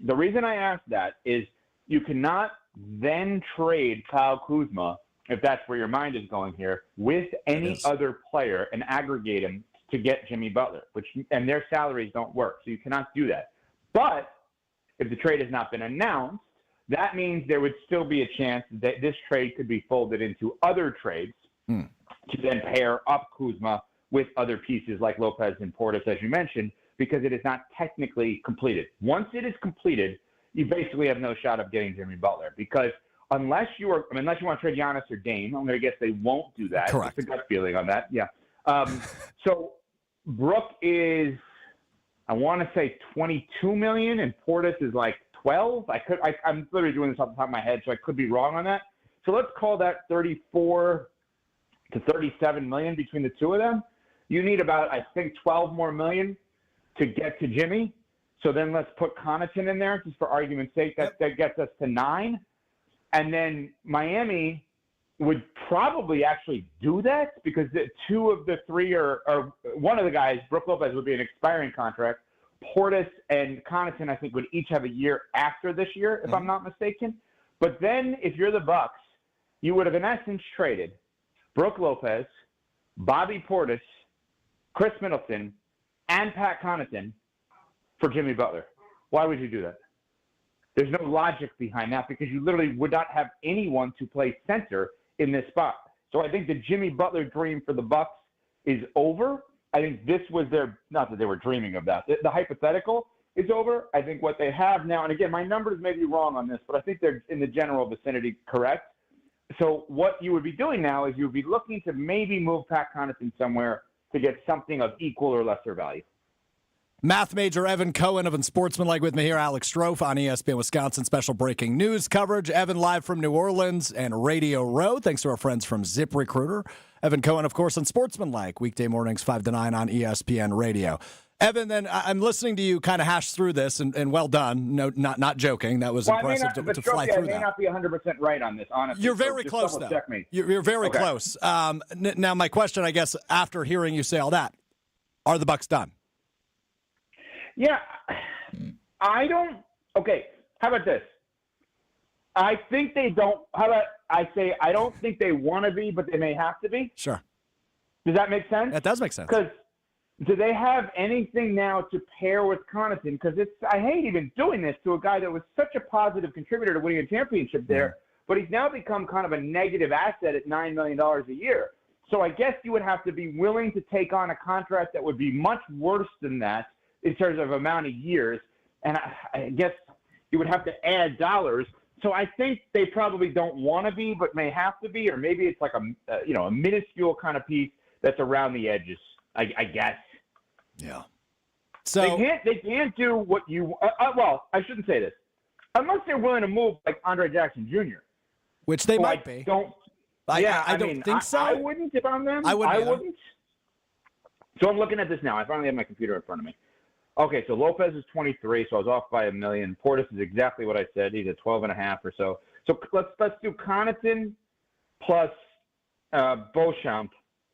The reason I ask that is you cannot then trade Kyle Kuzma, if that's where your mind is going here, with any other player and aggregate him to get Jimmy Butler, and their salaries don't work. So you cannot do that. But if the trade has not been announced, that means there would still be a chance that this trade could be folded into other trades to then pair up Kuzma with other pieces like Lopez and Portis, as you mentioned, because it is not technically completed. Once it is completed, you basically have no shot of getting Jimmy Butler, because unless you want to trade Giannis or Dame, I'm going to guess they won't do that. Correct. It's a gut feeling on that. Yeah. So Brook is, I want to say $22 million, and Portis is like 12. I'm literally doing this off the top of my head, so I could be wrong on that. So let's call that 34 to 37 million between the two of them. You need about, I think, 12 more million to get to Jimmy. So then let's put Connaughton in there, just for argument's sake. That gets us to 9. And then Miami would probably actually do that, because the two of the three are one of the guys, Brook Lopez, would be an expiring contract. Portis and Connaughton, I think, would each have a year after this year, if I'm not mistaken. But then if you're the Bucks, you would have in essence traded Brook Lopez, Bobby Portis, Khris Middleton, and Pat Connaughton for Jimmy Butler. Why would you do that? There's no logic behind that, because you literally would not have anyone to play center in this spot. So I think the Jimmy Butler dream for the Bucks is over. I think this was not that they were dreaming of that. The hypothetical is over. I think what they have now, and again, my numbers may be wrong on this, but I think they're in the general vicinity correct. So what you would be doing now is you would be looking to maybe move Pat Connaughton somewhere to get something of equal or lesser value. Math major Evan Cohen of Unsportsmanlike with me here. Alex Strofe on ESPN Wisconsin. Special breaking news coverage. Evan live from New Orleans and Radio Row. Thanks to our friends from ZipRecruiter. Evan Cohen, of course, on Sportsmanlike. Weekday mornings 5 to 9 on ESPN Radio. Evan, then I'm listening to you kind of hash through this, and well done. No, not joking. That was impressive to fly through that. I may not be 100% right on this, honestly. You're very close, though. Check me. You're very close. Now, my question, I guess, after hearing you say all that, are the Bucks done? Yeah, I don't. Okay, how about this? I think they don't. How about I say I don't think they want to be, but they may have to be. Sure. Does that make sense? That does make sense. Because do they have anything now to pair with Connaughton? Because I hate even doing this to a guy that was such a positive contributor to winning a championship there, but he's now become kind of a negative asset at $9 million a year. So I guess you would have to be willing to take on a contract that would be much worse than that in terms of amount of years, and I guess you would have to add dollars. So I think they probably don't want to be, but may have to be, or maybe it's like a minuscule kind of piece that's around the edges. I guess. Yeah. So they can't do what you. Well, I shouldn't say this, unless they're willing to move like Andre Jackson Jr., which they might be. I don't think so. I wouldn't if I'm them. I wouldn't. So I'm looking at this now. I finally have my computer in front of me. Okay, so Lopez is 23, so I was off by $1 million. Portis is exactly what I said. He's at 12.5 or so. So let's do Connaughton plus Beauchamp,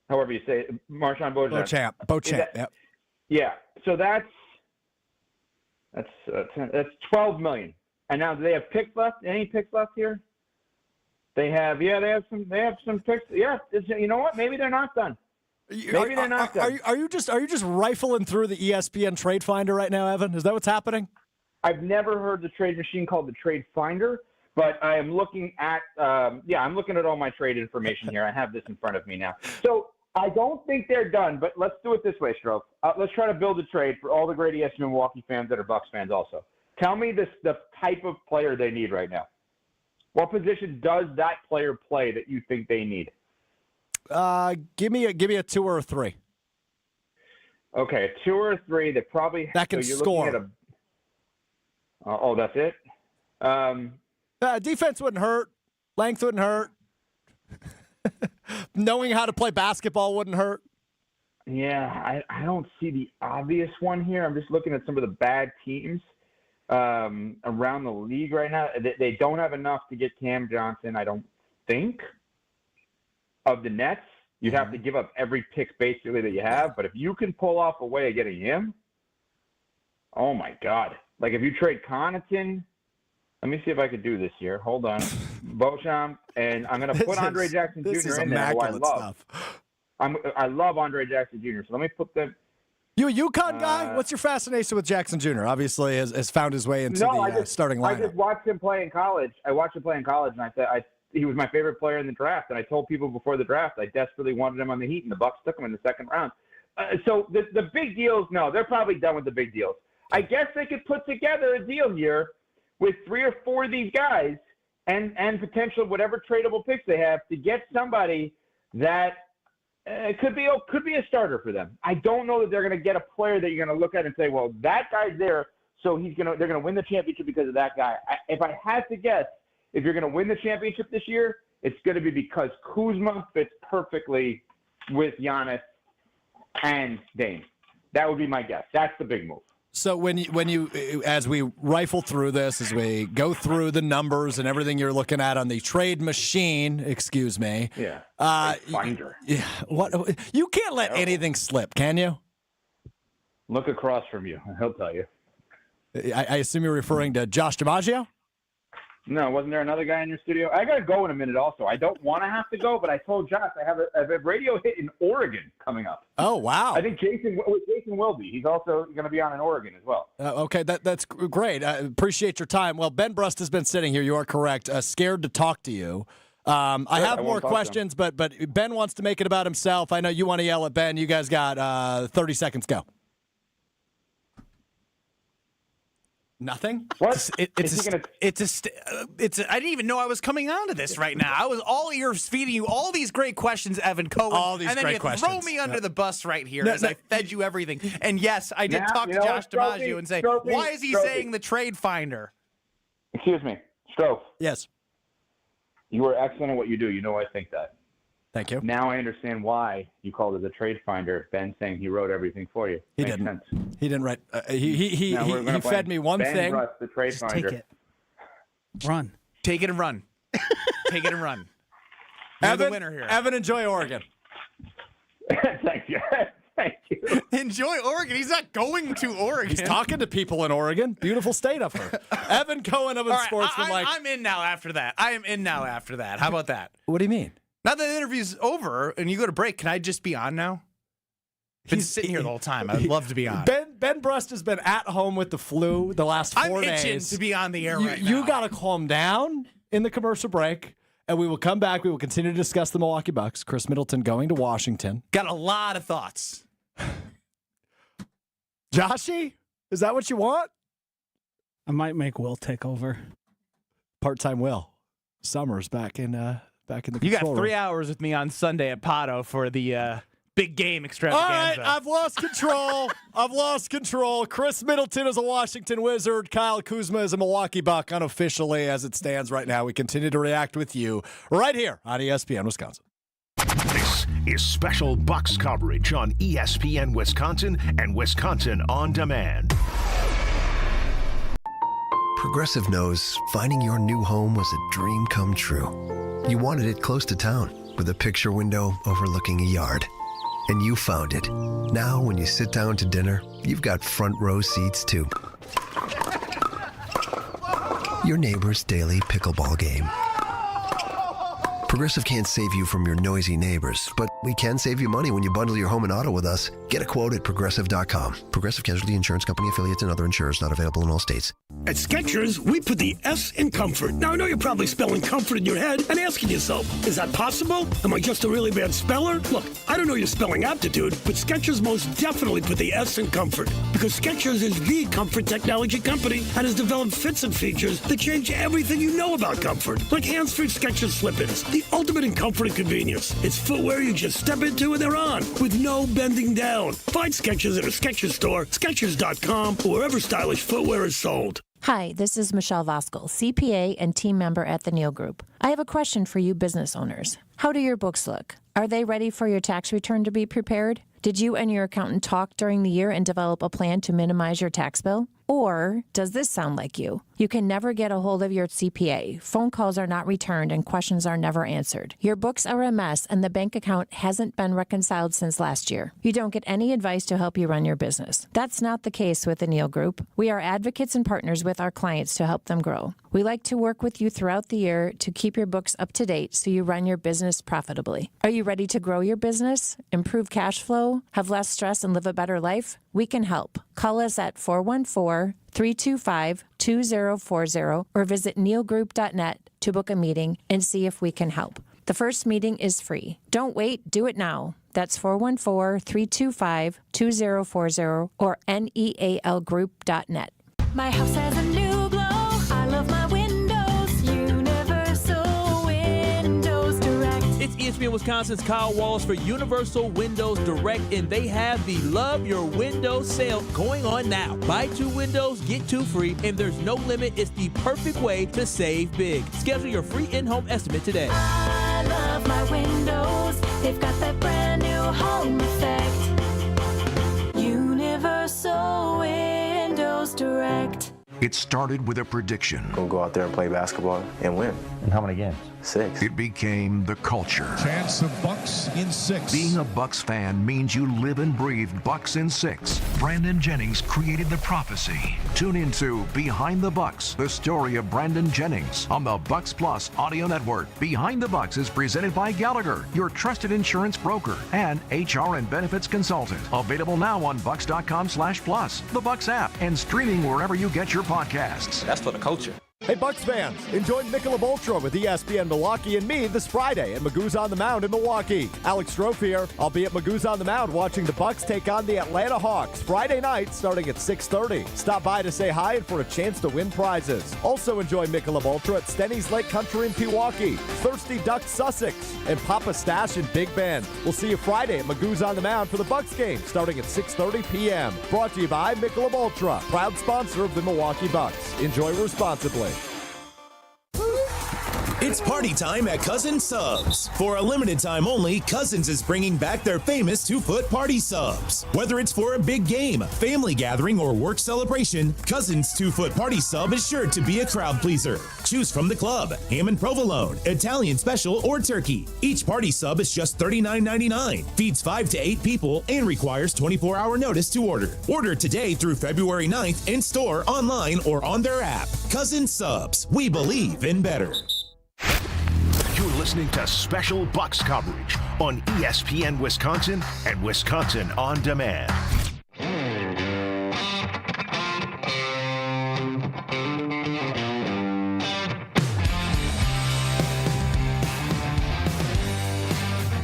however you say it, Marchand Beauchamp. Beauchamp. Yep. Yeah. So that's 12 million. And now, do they have picks left? Any picks left here? They have some picks. Yeah. You know what? Maybe they're not done. Maybe they're not done. Are you just rifling through the ESPN Trade Finder right now, Evan? Is that what's happening? I've never heard the trade machine called the Trade Finder, but I am looking at I'm looking at all my trade information here. I have this in front of me now. So I don't think they're done, but let's do it this way, Stroke. Let's try to build a trade for all the great ESPN Milwaukee fans that are Bucks fans also. Tell me the type of player they need right now. What position does that player play that you think they need? Give me a 2 or a 3. Okay, a 2 or a 3 that probably that can score. That's it. Defense wouldn't hurt. Length wouldn't hurt. Knowing how to play basketball wouldn't hurt. Yeah, I don't see the obvious one here. I'm just looking at some of the bad teams around the league right now. They don't have enough to get Cam Johnson, I don't think. Of the Nets, you'd have to give up every pick basically that you have. But if you can pull off a way of getting him, oh my God! Like if you trade Connaughton, let me see if I could do this here. Hold on, Beauchamp, and I'm going to put Andre Jackson Jr. in there, who I love. I love Andre Jackson Jr. So let me put them. You a UConn guy? What's your fascination with Jackson Jr.? Obviously, has found his way into the starting lineup. I just watched him play in college. And I said he was my favorite player in the draft, and I told people before the draft I desperately wanted him on the Heat, and the Bucks took him in the second round. So the big deals, no, they're probably done with the big deals. I guess they could put together a deal here with 3 or 4 of these guys and potential whatever tradable picks they have to get somebody that could be a starter for them. I don't know that they're going to get a player that you're going to look at and say, well, that guy's there, so they're going to win the championship because of that guy. If I had to guess, if you're going to win the championship this year, it's going to be because Kuzma fits perfectly with Giannis and Dame. That would be my guess. That's the big move. So when you as we rifle through this, as we go through the numbers and everything you're looking at on the trade machine, excuse me. Yeah. Finder. Yeah. What? You can't let anything slip, can you? Look across from you. He'll tell you. I assume you're referring to Josh DiMaggio? No, wasn't there another guy in your studio? I got to go in a minute also. I don't want to have to go, but I told Josh I have a radio hit in Oregon coming up. Oh, wow. I think Jason will be. He's also going to be on in Oregon as well. Okay, that's great. I appreciate your time. Well, Ben Brust has been sitting here. You are correct. Scared to talk to you. I have more questions, but Ben wants to make it about himself. I know you want to yell at Ben. You guys got 30 seconds. Go. Nothing? What? I didn't even know I was coming on to this right now. I was all ears feeding you all these great questions, Evan Cohen. All these and then great you questions. throw me under the bus right here as I fed you everything. And yes, I did talk to Josh DiMaggio and say, why is he saying the trade finder? Excuse me. Strofe. Yes. You are excellent at what you do. You know I think that. Thank you. Now I understand why you called it the trade finder. Ben saying he wrote everything for you. He Makes didn't. sense. He didn't write. He fed me one Ben thing. Russ, the trade finder. Take it. Run. Take it and run. Take it and run. You're Evan, the winner here. Evan, enjoy Oregon. Thank you. Thank you. Enjoy Oregon. He's not going to Oregon. He's talking to people in Oregon. Beautiful state up here. Evan Cohen of Unsportsmanlike. I'm in now after that. I am in now after that. How about that? What do you mean? Now that the interview's over and you go to break, can I just be on now? Been sitting here the whole time. I'd love to be on. Ben Brust has been at home with the flu the last 4 days. I'm itching to be on the air right now. You got to calm down in the commercial break, and we will come back. We will continue to discuss the Milwaukee Bucks. Khris Middleton going to Washington. Got a lot of thoughts. Joshy, is that what you want? I might make Will take over. Part-time Will. Summers back in the You got control 3 room. hours with me on Sunday at Pato for the big game extravaganza. All right, I've lost control. Khris Middleton is a Washington Wizard. Kyle Kuzma is a Milwaukee Buck unofficially as it stands right now. We continue to react with you right here on ESPN Wisconsin. This is special Bucks coverage on ESPN Wisconsin and Wisconsin On Demand. Progressive knows finding your new home was a dream come true. You wanted it close to town with a picture window overlooking a yard. And you found it. Now, when you sit down to dinner, you've got front row seats too. Your neighbor's daily pickleball game. Progressive can't save you from your noisy neighbors, but we can save you money when you bundle your home and auto with us. Get a quote at Progressive.com. Progressive Casualty Insurance Company affiliates and other insurers not available in all states. At Skechers, we put the S in comfort. Now, I know you're probably spelling comfort in your head and asking yourself, is that possible? Am I just a really bad speller? Look, I don't know your spelling aptitude, but Skechers most definitely put the S in comfort because Skechers is the comfort technology company and has developed fits and features that change everything you know about comfort, like hands-free Skechers slip-ins, the ultimate in comfort and convenience. It's footwear you just step into and they're on with no bending down. Find Skechers at a Skechers store, Skechers.com, or wherever stylish footwear is sold. Hi, this is Michelle Voskel, CPA and team member at the Neal Group. I have a question for you business owners. How do your books look? Are they ready for your tax return to be prepared? Did you and your accountant talk during the year and develop a plan to minimize your tax bill? Or does this sound like you? You can never get a hold of your CPA. Phone calls are not returned and questions are never answered. Your books are a mess and the bank account hasn't been reconciled since last year. You don't get any advice to help you run your business. That's not the case with the Neal Group. We are advocates and partners with our clients to help them grow. We like to work with you throughout the year to keep your books up to date so you run your business profitably. Are you ready to grow your business, improve cash flow, have less stress, and live a better life? We can help. Call us at 414-325-2040 or visit nealgroup.net to book a meeting and see if we can help. The first meeting is free. Don't wait, do it now. That's 414-325-2040 or nealgroup.net. My house has a new glow. I love my windows. Universal Windows Direct. It's ESPN Wisconsin's Kyle Wallace for Universal Windows Direct, and they have the Love Your Windows sale going on now. Buy 2 windows, get 2 free, and there's no limit. It's the perfect way to save big. Schedule your free in-home estimate today. I love my windows. They've got that brand new home effect. Universal Windows Direct. It started with a prediction. Gonna go out there and play basketball and win. And how many games? 6. It became the culture. Chance of Bucks in 6. Being a Bucks fan means you live and breathe Bucks in 6. Brandon Jennings created the prophecy. Tune into Behind the Bucks, the story of Brandon Jennings on the Bucks Plus audio network. Behind the Bucks is presented by Gallagher, your trusted insurance broker and HR and benefits consultant. Available now on Bucks.com/plus, the Bucks app, and streaming wherever you get your podcasts. That's for the culture. Hey, Bucks fans, enjoy Michelob Ultra with ESPN Milwaukee and me this Friday at Magoo's on the Mound in Milwaukee. Alex Strofe here. I'll be at Magoo's on the Mound watching the Bucks take on the Atlanta Hawks Friday night starting at 6:30. Stop by to say hi and for a chance to win prizes. Also enjoy Michelob Ultra at Stenny's Lake Country in Pewaukee, Thirsty Duck Sussex, and Papa Stash in Big Bend. We'll see you Friday at Magoo's on the Mound for the Bucks game starting at 6:30 p.m. Brought to you by Michelob Ultra, proud sponsor of the Milwaukee Bucks. Enjoy responsibly. It's party time at Cousins Subs. For a limited time only, Cousins is bringing back their famous 2-foot party subs. Whether it's for a big game, family gathering, or work celebration, Cousins 2-foot party sub is sure to be a crowd pleaser. Choose from the club, ham and provolone, Italian special, or turkey. Each party sub is just $39.99, feeds 5 to 8 people, and requires 24-hour notice to order. Order today through February 9th in store, online, or on their app. Cousins Subs. We believe in better. You're listening to special Bucks coverage on ESPN Wisconsin and Wisconsin On Demand.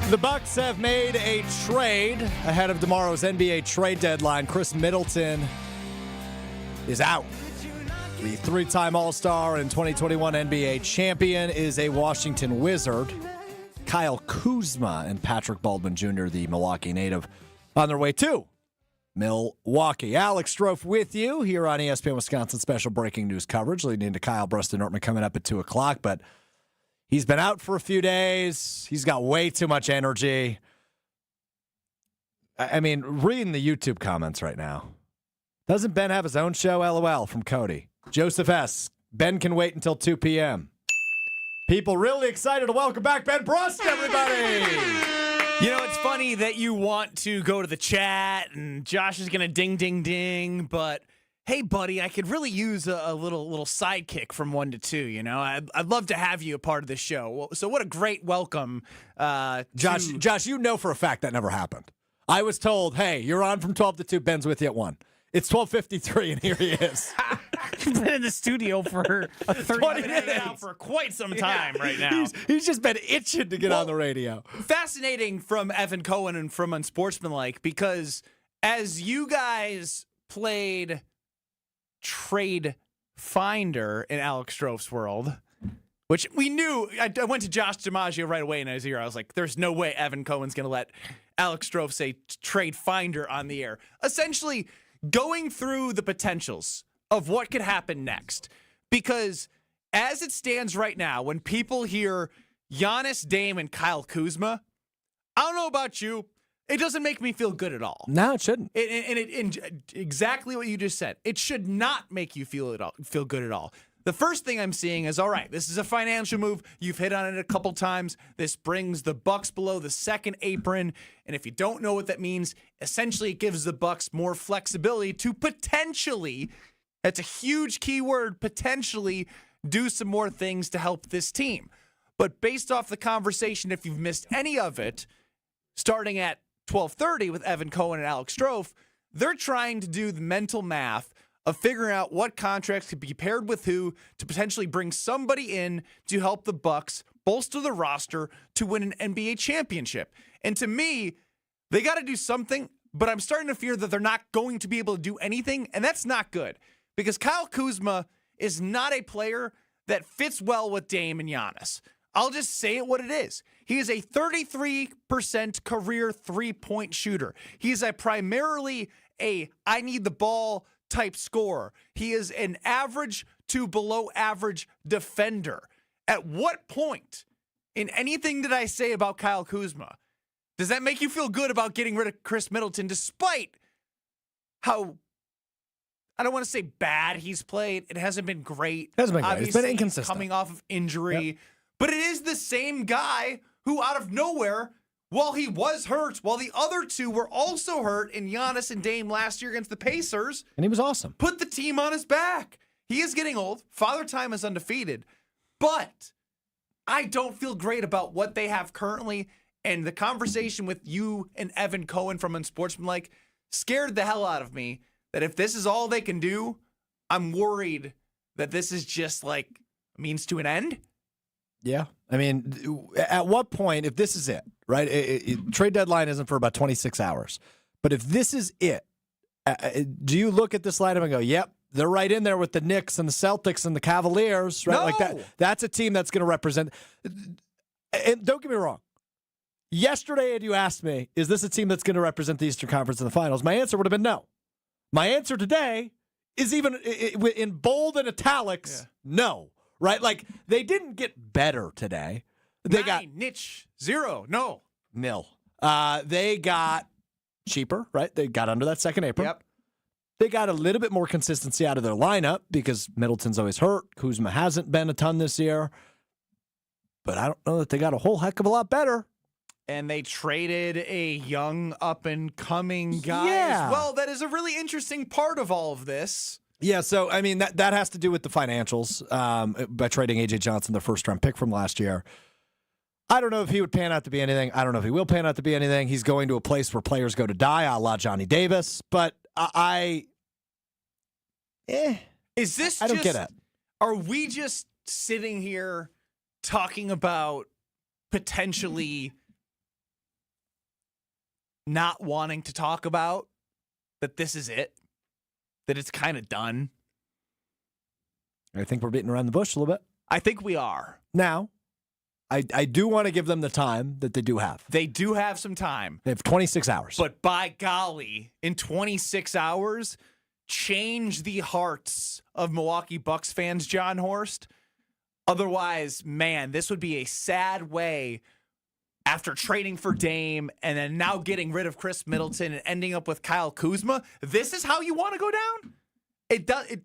The Bucks have made a trade ahead of tomorrow's NBA trade deadline. Khris Middleton is out. The 3-time All-Star and 2021 NBA champion is a Washington Wizard. Kyle Kuzma and Patrick Baldwin Jr., the Milwaukee native, on their way to Milwaukee. Alex Strofe with you here on ESPN Wisconsin special breaking news coverage, leading into Kyle Bruston-Nortman coming up at 2 o'clock. But he's been out for a few days. He's got way too much energy. I mean, reading the YouTube comments right now. Doesn't Ben have his own show? LOL from Cody. Joseph S. Ben can wait until 2 p.m. People really excited to welcome back Ben Brust, everybody. You know, it's funny that you want to go to the chat and Josh is going to ding, ding, ding. But, hey, buddy, I could really use a little sidekick from 1 to 2, you know. I'd love to have you a part of this show. So what a great welcome. Josh, you know for a fact that never happened. I was told, hey, you're on from 12 to 2. Ben's with you at 1. It's 12:53, and here he is. He's been in the studio for 20 minutes now for quite some time right now. He's just been itching to get on the radio. Fascinating from Evan Cohen and from Unsportsmanlike, because as you guys played Trade Finder in Alex Strofe's world, which we knew, I went to Josh DiMaggio right away in his ear. I was like, there's no way Evan Cohen's going to let Alex Strofe say Trade Finder on the air. Essentially, going through the potentials of what could happen next. Because as it stands right now, when people hear Giannis, Dame, and Kyle Kuzma, I don't know about you, it doesn't make me feel good at all. No, it shouldn't. And exactly what you just said. It should not make you feel good at all. The first thing I'm seeing is, all right, this is a financial move. You've hit on it a couple times. This brings the Bucks below the second apron. And if you don't know what that means, essentially it gives the Bucks more flexibility to potentially, that's a huge key word, potentially do some more things to help this team. But based off the conversation, if you've missed any of it, starting at 12:30 with Evan Cohen and Alex Strofe, they're trying to do the mental math of figuring out what contracts could be paired with who to potentially bring somebody in to help the Bucks bolster the roster to win an NBA championship. And to me, they got to do something, but I'm starting to fear that they're not going to be able to do anything, and that's not good. Because Kyle Kuzma is not a player that fits well with Dame and Giannis. I'll just say it what it is. He is a 33% career three-point shooter. He is primarily a I need the ball type scorer. He is an average to below average defender. At what point in anything that I say about Kyle Kuzma does that make you feel good about getting rid of Khris Middleton, despite how, I don't want to say bad he's played. It hasn't been great. It hasn't been great. Obviously, It's been inconsistent. He's coming off of injury. Yep. But it is the same guy who out of nowhere, while he was hurt, while the other two were also hurt in Giannis and Dame last year against the Pacers. And he was awesome. Put the team on his back. He is getting old. Father Time is undefeated. But I don't feel great about what they have currently. And the conversation with you and Evan Cohen from Unsportsmanlike scared the hell out of me that if this is all they can do, I'm worried That this is just like means to an end? Yeah. I mean, at what point, if this is it, right? Trade deadline isn't for about 26 hours. But if this is it, do you look at this lineup and go, yep, they're right in there with the Knicks and the Celtics and the Cavaliers, right? No. Like that. That's a team that's going to represent. And don't get me wrong. Yesterday, had you asked me, is this a team that's going to represent the Eastern Conference in the finals? My answer would have been no. My answer today is even in bold and italics, no. Right? Like, they didn't get better today. They got niche, 0, no. nil. They got cheaper, right? They got under that second apron. Yep. They got a little bit more consistency out of their lineup because Middleton's always hurt. Kuzma hasn't been a ton this year. But I don't know that they got a whole heck of a lot better. And they traded a young up-and-coming guy Yeah. as well. That is a really interesting part of all of this. Yeah, so, I mean, that has to do with the financials by trading A.J. Johnson, their first-round pick from last year. I don't know if he would pan out to be anything. I don't know if he will pan out to be anything. He's going to a place where players go to die, a la Johnny Davis. But Is this I don't get it. Are we just sitting here talking about potentially not wanting to talk about that this is it? That it's kind of done? I think we're beating around the bush a little bit. I think we are. Now, I do want to give them the time that they do have. They do have some time. They have 26 hours. But by golly, in 26 hours, change the hearts of Milwaukee Bucks fans, John Horst. Otherwise, man, this would be a sad way after trading for Dame and then now getting rid of Khris Middleton and ending up with Kyle Kuzma. This is how you want to go down?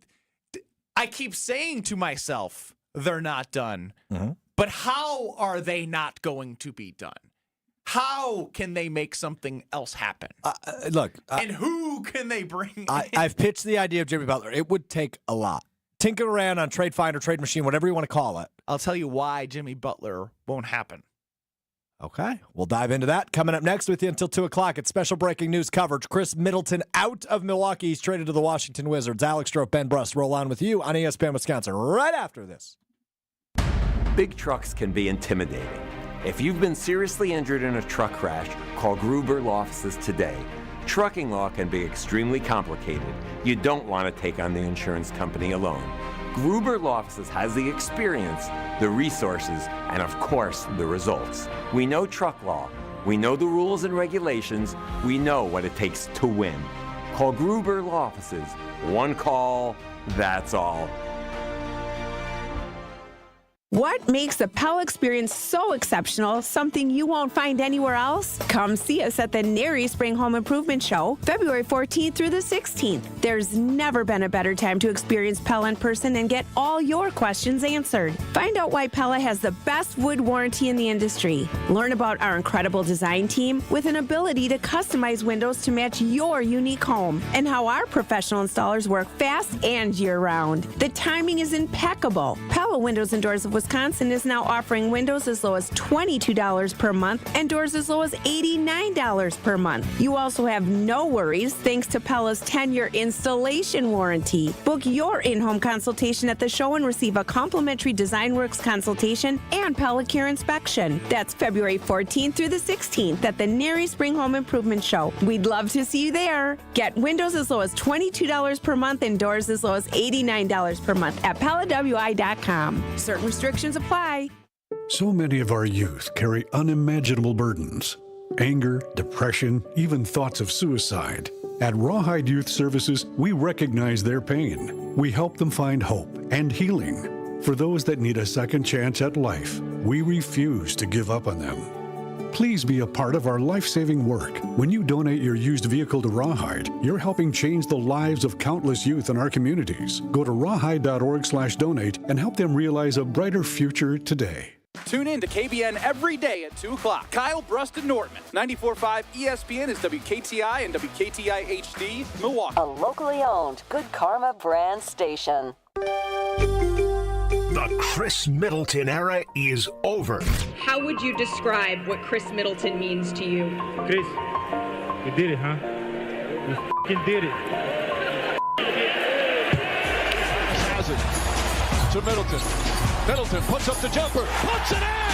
I keep saying to myself, they're not done. Mm-hmm. But how are they not going to be done? How can they make something else happen? Look. And who can they bring in? I've pitched the idea of Jimmy Butler. It would take a lot. Tinker around on Trade Finder, Trade Machine, whatever you want to call it. I'll tell you why Jimmy Butler won't happen. Okay. We'll dive into that. Coming up next with you until 2 o'clock. It's special breaking news coverage. Khris Middleton out of Milwaukee. He's traded to the Washington Wizards. Alex Strope, Ben Brust roll on with you on ESPN Wisconsin right after this. Big trucks can be intimidating. If you've been seriously injured in a truck crash, call Gruber Law Offices today. Trucking law can be extremely complicated. You don't want to take on the insurance company alone. Gruber Law Offices has the experience, the resources, and of course, the results. We know truck law. We know the rules and regulations. We know what it takes to win. Call Gruber Law Offices. One call, that's all. What makes the Pell experience so exceptional, something you won't find anywhere else? Come see us at the Nary Spring Home Improvement Show, February 14th through the 16th. There's never been a better time to experience Pell in person and get all your questions answered. Find out why Pella has the best wood warranty in the industry. Learn about our incredible design team with an ability to customize windows to match your unique home, and how our professional installers work fast and year-round. The timing is impeccable. Pella Windows and Doors of Wisconsin is now offering windows as low as $22 per month and doors as low as $89 per month. You also have no worries thanks to Pella's 10-year installation warranty. Book your in-home consultation at the show and receive a complimentary DesignWorks consultation and Pella Care inspection. That's February 14th through the 16th at the Nary Spring Home Improvement Show. We'd love to see you there. Get windows as low as $22 per month and doors as low as $89 per month at PellaWI.com. Certain restrictions apply. So many of our youth carry unimaginable burdens. Anger, depression, even thoughts of suicide. At Rawhide Youth Services, we recognize their pain. We help them find hope and healing. For those that need a second chance at life, we refuse to give up on them. Please be a part of our life-saving work. When you donate your used vehicle to Rawhide, you're helping change the lives of countless youth in our communities. Go to rawhide.org/donate and help them realize a brighter future today. Tune in to KBN every day at 2 o'clock. Kyle, Brust, and Nortman. 94.5 ESPN is WKTI and WKTI HD, Milwaukee. A locally owned Good Karma brand station. The Khris Middleton era is over. How would you describe what Khris Middleton means to you? Khris, you did it, huh? You f***ing did it. to Middleton. Middleton puts up the jumper, puts it in!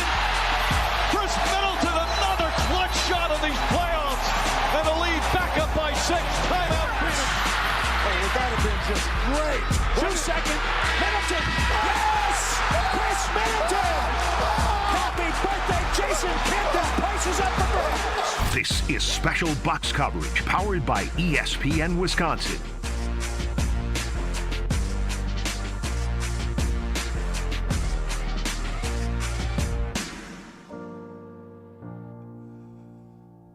Khris Middleton, another clutch shot in these playoffs, and the lead back up by 6. Timeout, Phoenix. Oh, that would have been just great. 2 seconds. Middleton. Yes! Khris Middleton! Happy birthday, Jason Kidd. The place is up for grabs. This is special Bucks coverage powered by ESPN Wisconsin.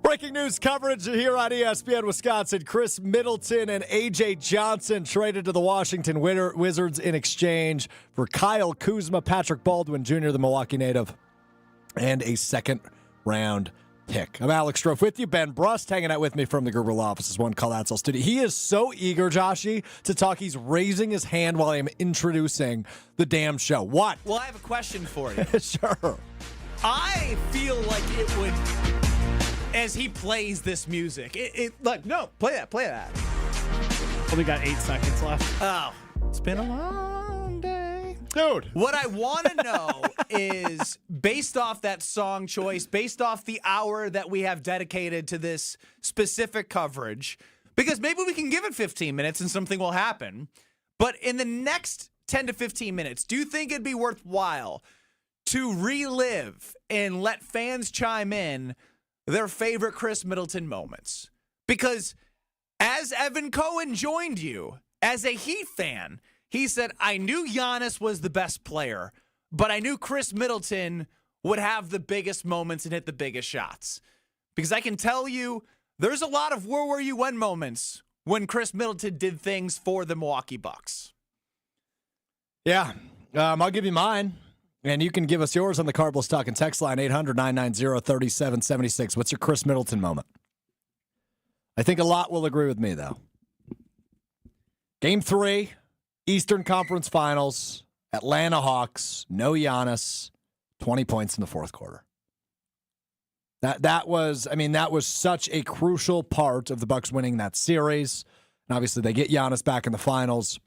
Breaking news coverage here on ESPN Wisconsin. Khris Middleton and A.J. Johnson traded to the Washington Wizards in exchange for Kyle Kuzma, Patrick Baldwin Jr., the Milwaukee native, and a second-round pick. I'm Alex Strofe with you. Ben Brust hanging out with me from the Gerber Law Office's One Call Outsell studio. He is so eager, Joshy, to talk. He's raising his hand while I'm introducing the damn show. What? Well, I have a question for you. Sure. I feel like it would... As he plays this music, play that. Only got 8 seconds left. Oh, it's been a long day, dude. What I want to know is, based off that song choice, based off the hour that we have dedicated to this specific coverage, because maybe we can give it 15 minutes and something will happen. But in the next 10 to 15 minutes, do you think it'd be worthwhile to relive and let fans chime in their favorite Khris Middleton moments? Because as Evan Cohen joined you as a Heat fan, he said, I knew Giannis was the best player, but I knew Khris Middleton would have the biggest moments and hit the biggest shots. Because I can tell you, there's a lot of where were you when moments when Khris Middleton did things for the Milwaukee Bucks. Yeah, I'll give you mine. And you can give us yours on the Cardinals Talking text line, 800-990-3776. What's your Khris Middleton moment? I think a lot will agree with me, though. Game 3, Eastern Conference Finals, Atlanta Hawks, no Giannis, 20 points in the fourth quarter. That was such a crucial part of the Bucks winning that series. And obviously, they get Giannis back in the finals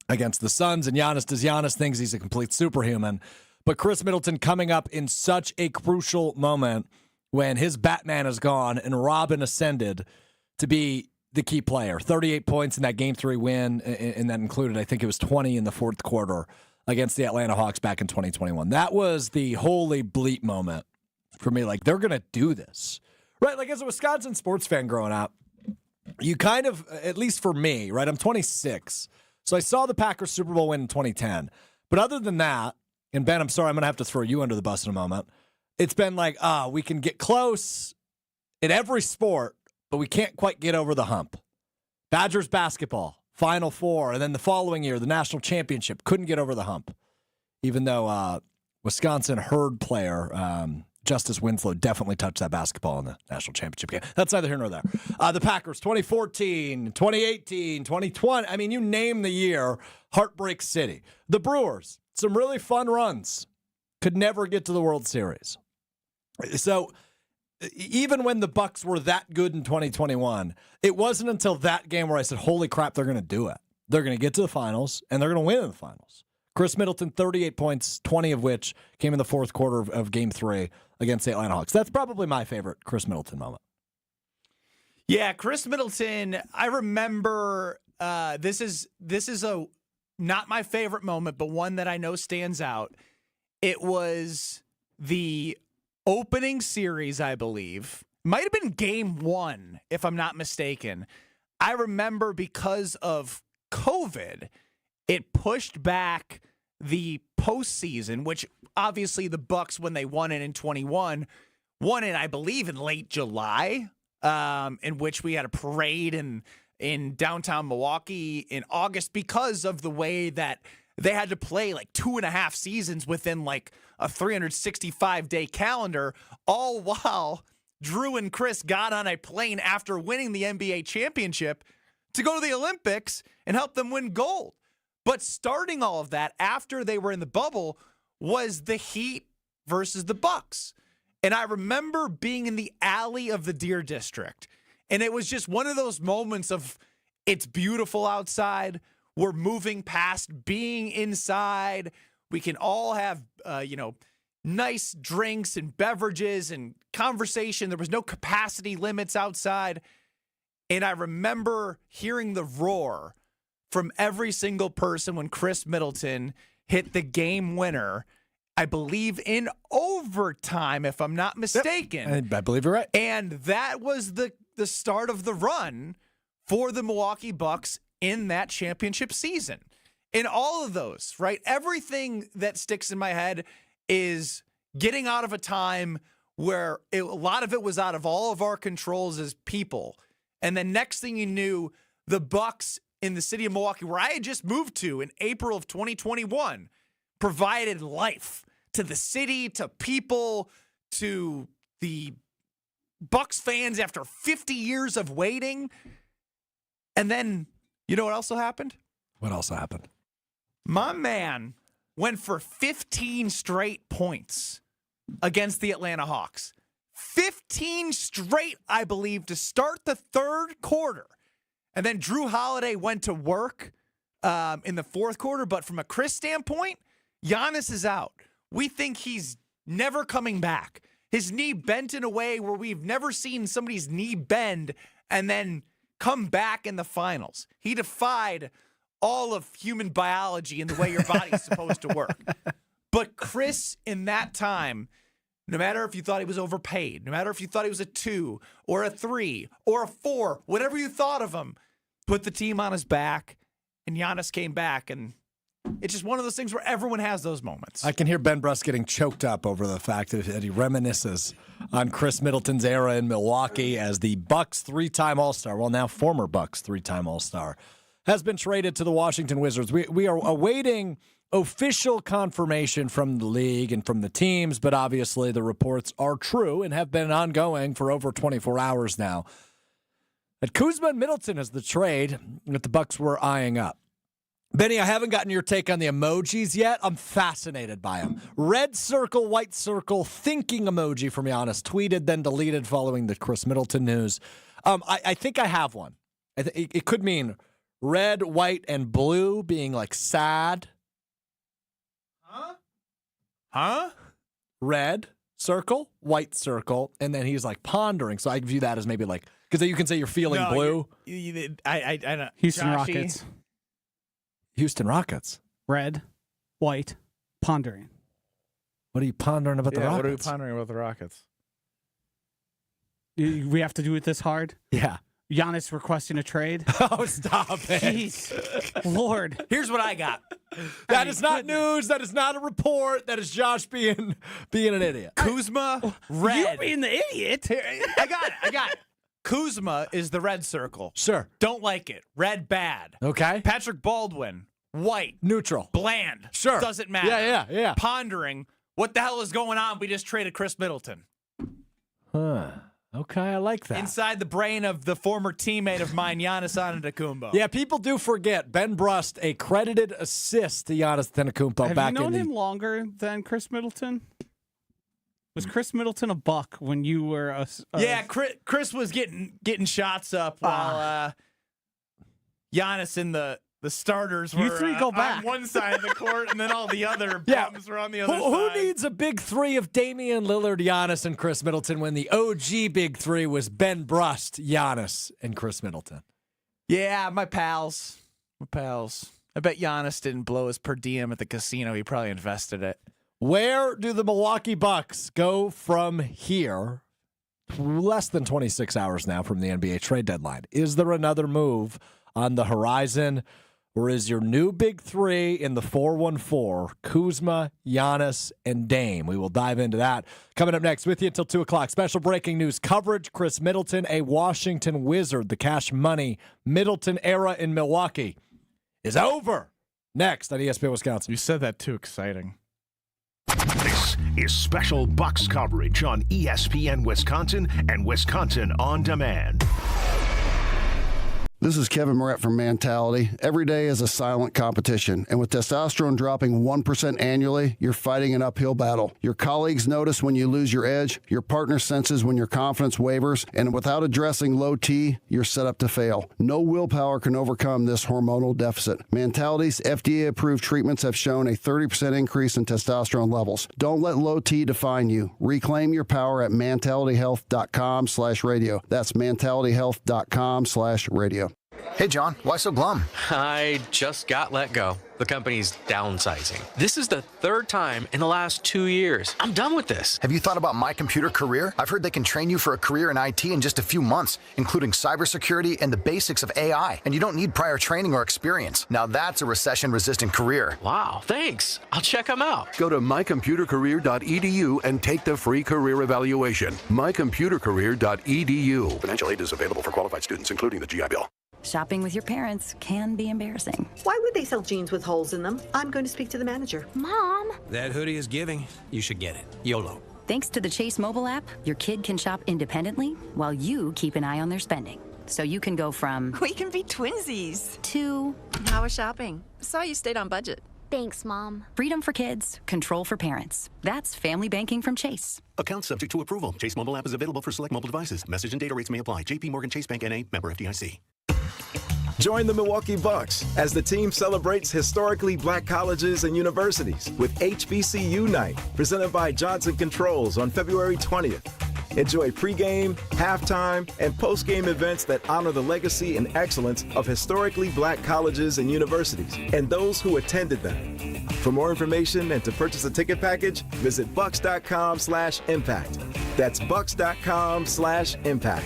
against the Suns, and Giannis thinks he's a complete superhuman. But Khris Middleton coming up in such a crucial moment when his Batman is gone and Robin ascended to be the key player. 38 points in that Game 3 win, and that included, I think it was 20 in the fourth quarter against the Atlanta Hawks back in 2021. That was the holy bleep moment for me. Like, they're going to do this. Right? Like, as a Wisconsin sports fan growing up, you kind of, at least for me, right? I'm 26. So I saw the Packers Super Bowl win in 2010. But other than that, and Ben, I'm sorry, I'm going to have to throw you under the bus in a moment. It's been like, we can get close in every sport, but we can't quite get over the hump. Badgers basketball, Final Four, and then the following year, the national championship, couldn't get over the hump. Even though Wisconsin herd player Justice Winslow definitely touched that basketball in the national championship game. That's neither here nor there. The Packers, 2014, 2018, 2020. I mean, you name the year, Heartbreak City. The Brewers, some really fun runs. Could never get to the World Series. So even when the Bucks were that good in 2021, it wasn't until that game where I said, holy crap, they're going to do it. They're going to get to the finals, and they're going to win in the finals. Khris Middleton, 38 points, 20 of which came in the fourth quarter of Game 3 against the Atlanta Hawks. That's probably my favorite Khris Middleton moment. Yeah, Khris Middleton, I remember this is a not my favorite moment, but one that I know stands out. It was the opening series, I believe. Might have been Game 1, if I'm not mistaken. I remember because of COVID, it pushed back the postseason, which obviously the Bucks, when they won it in 21, won it, I believe, in late July, in which we had a parade in downtown Milwaukee in August because of the way that they had to play like 2.5 seasons within like a 365-day calendar, all while Drew and Khris got on a plane after winning the NBA championship to go to the Olympics and help them win gold. But starting all of that after they were in the bubble was the Heat versus the Bucks. And I remember being in the alley of the Deer District. And it was just one of those moments of it's beautiful outside. we're moving past being inside. We can all have, nice drinks and beverages and conversation. There was no capacity limits outside. And I remember hearing the roar from every single person when Khris Middleton hit the game winner, I believe in overtime, if I'm not mistaken. Yep. I believe you're right. And that was the start of the run for the Milwaukee Bucks in that championship season. In all of those, right? Everything that sticks in my head is getting out of a time where a lot of it was out of all of our controls as people. And then next thing you knew, the Bucks in the city of Milwaukee, where I had just moved to in April of 2021, provided life to the city, to people, to the Bucks fans after 50 years of waiting. And then, you know what else happened? What else happened? My man went for 15 straight points against the Atlanta Hawks. 15 straight, I believe, to start the third quarter. And then Drew Holiday went to work in the fourth quarter. But from a Khris standpoint, Giannis is out. We think he's never coming back. His knee bent in a way where we've never seen somebody's knee bend and then come back in the finals. He defied all of human biology and the way your body's supposed to work. But Khris, in that time, no matter if you thought he was overpaid, no matter if you thought he was a 2 or a 3 or a 4, whatever you thought of him, put the team on his back, and Giannis came back. And it's just one of those things where everyone has those moments. I can hear Ben Brust getting choked up over the fact that he reminisces on Khris Middleton's era in Milwaukee as the Bucks 3-time All-Star, well, now former Bucks 3-time All-Star, has been traded to the Washington Wizards. We are awaiting official confirmation from the league and from the teams, but obviously the reports are true and have been ongoing for over 24 hours now. At Kuzma and Middleton is the trade that the Bucks were eyeing up. Benny, I haven't gotten your take on the emojis yet. I'm fascinated by them. Red circle, white circle, thinking emoji from Giannis, tweeted, then deleted following the Khris Middleton news. I think I have one. It could mean red, white, and blue being like sad. Huh? Red circle, white circle, and then he's like pondering. So I view that as maybe like, because you can say you're feeling blue. I don't. Houston Joshy? Rockets. Houston Rockets. Red, white, pondering. What are you pondering about the Rockets? What are you pondering about the Rockets? We have to do it this hard? Yeah. Giannis requesting a trade? Oh, stop it. Jeez. Lord. Here's what I got. That is not news. That is not a report. That is Josh being an idiot. Kuzma, red. You being the idiot? I got it. Kuzma is the red circle. Sure. Don't like it. Red, bad. Okay. Patrick Baldwin, white. Neutral. Bland. Sure. Doesn't matter. Yeah. Pondering, what the hell is going on? We just traded Khris Middleton. Huh. Okay, I like that. Inside the brain of the former teammate of mine, Giannis Antetokounmpo. Yeah, people do forget Ben Brust, a credited assist to Giannis Antetokounmpo. Have you known him longer than Khris Middleton? Was Khris Middleton a Buck when you were a Yeah, Khris was getting shots up while Giannis and the starters were You three go back. on one side of the court, and then all the other bums were on the other side. Who needs a big three of Damian Lillard, Giannis, and Khris Middleton when the OG big three was Ben Brust, Giannis, and Khris Middleton? Yeah, my pals. I bet Giannis didn't blow his per diem at the casino. He probably invested it. Where do the Milwaukee Bucks go from here? Less than 26 hours now from the NBA trade deadline. Is there another move on the horizon? Or is your new big three in the 4-1-4 Kuzma, Giannis, and Dame? We will dive into that. Coming up next with you until 2 o'clock. Special breaking news coverage. Khris Middleton, a Washington Wizard. The cash money Middleton era in Milwaukee is over. Next on ESPN Wisconsin. You said that too exciting. This is special Bucks coverage on ESPN Wisconsin and Wisconsin On Demand. This is Kevin Moret from Mentality. Every day is a silent competition, and with testosterone dropping 1% annually, you're fighting an uphill battle. Your colleagues notice when you lose your edge, your partner senses when your confidence wavers, and without addressing low T, you're set up to fail. No willpower can overcome this hormonal deficit. Mentality's FDA-approved treatments have shown a 30% increase in testosterone levels. Don't let low T define you. Reclaim your power at mentalityhealth.com/radio. That's mentalityhealth.com/radio. Hey, John, why so glum? I just got let go. The company's downsizing. This is the third time in the last 2 years. I'm done with this. Have you thought about My Computer Career? I've heard they can train you for a career in IT in just a few months, including cybersecurity and the basics of AI. And you don't need prior training or experience. Now that's a recession-resistant career. Wow, thanks. I'll check them out. Go to mycomputercareer.edu and take the free career evaluation. mycomputercareer.edu. Financial aid is available for qualified students, including the GI Bill. Shopping with your parents can be embarrassing. Why would they sell jeans with holes in them? I'm going to speak to the manager. Mom! That hoodie is giving. You should get it. YOLO. Thanks to the Chase mobile app, your kid can shop independently while you keep an eye on their spending. So you can go from... We can be twinsies. ...to... How was shopping? Saw you stayed on budget. Thanks, Mom. Freedom for kids, control for parents. That's family banking from Chase. Account subject to approval. Chase mobile app is available for select mobile devices. Message and data rates may apply. JP Morgan Chase Bank N.A. Member FDIC. Join the Milwaukee Bucks as the team celebrates historically black colleges and universities with HBCU Night, presented by Johnson Controls on February 20th. Enjoy pregame, halftime, and postgame events that honor the legacy and excellence of historically black colleges and universities and those who attended them. For more information and to purchase a ticket package, visit bucks.com/impact. That's bucks.com/impact.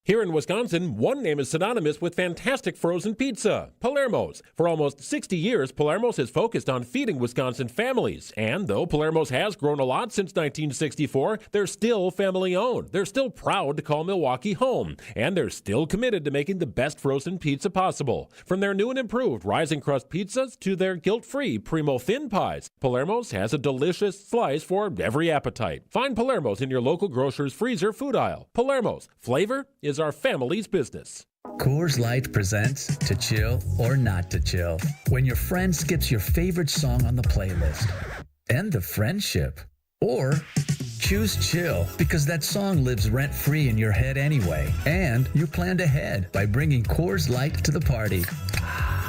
Here in Wisconsin, one name is synonymous with fantastic frozen pizza, Palermo's. For almost 60 years, Palermo's has focused on feeding Wisconsin families. And though Palermo's has grown a lot since 1964, they're still family-owned. They're still proud to call Milwaukee home. And they're still committed to making the best frozen pizza possible. From their new and improved rising crust pizzas to their guilt-free Primo thin pies, Palermo's has a delicious slice for every appetite. Find Palermo's in your local grocer's freezer food aisle. Palermo's, flavor is our family's business. Coors Light presents To Chill or Not to Chill. When your friend skips your favorite song on the playlist. End the friendship. Or choose chill because that song lives rent-free in your head anyway. And you planned ahead by bringing Coors Light to the party.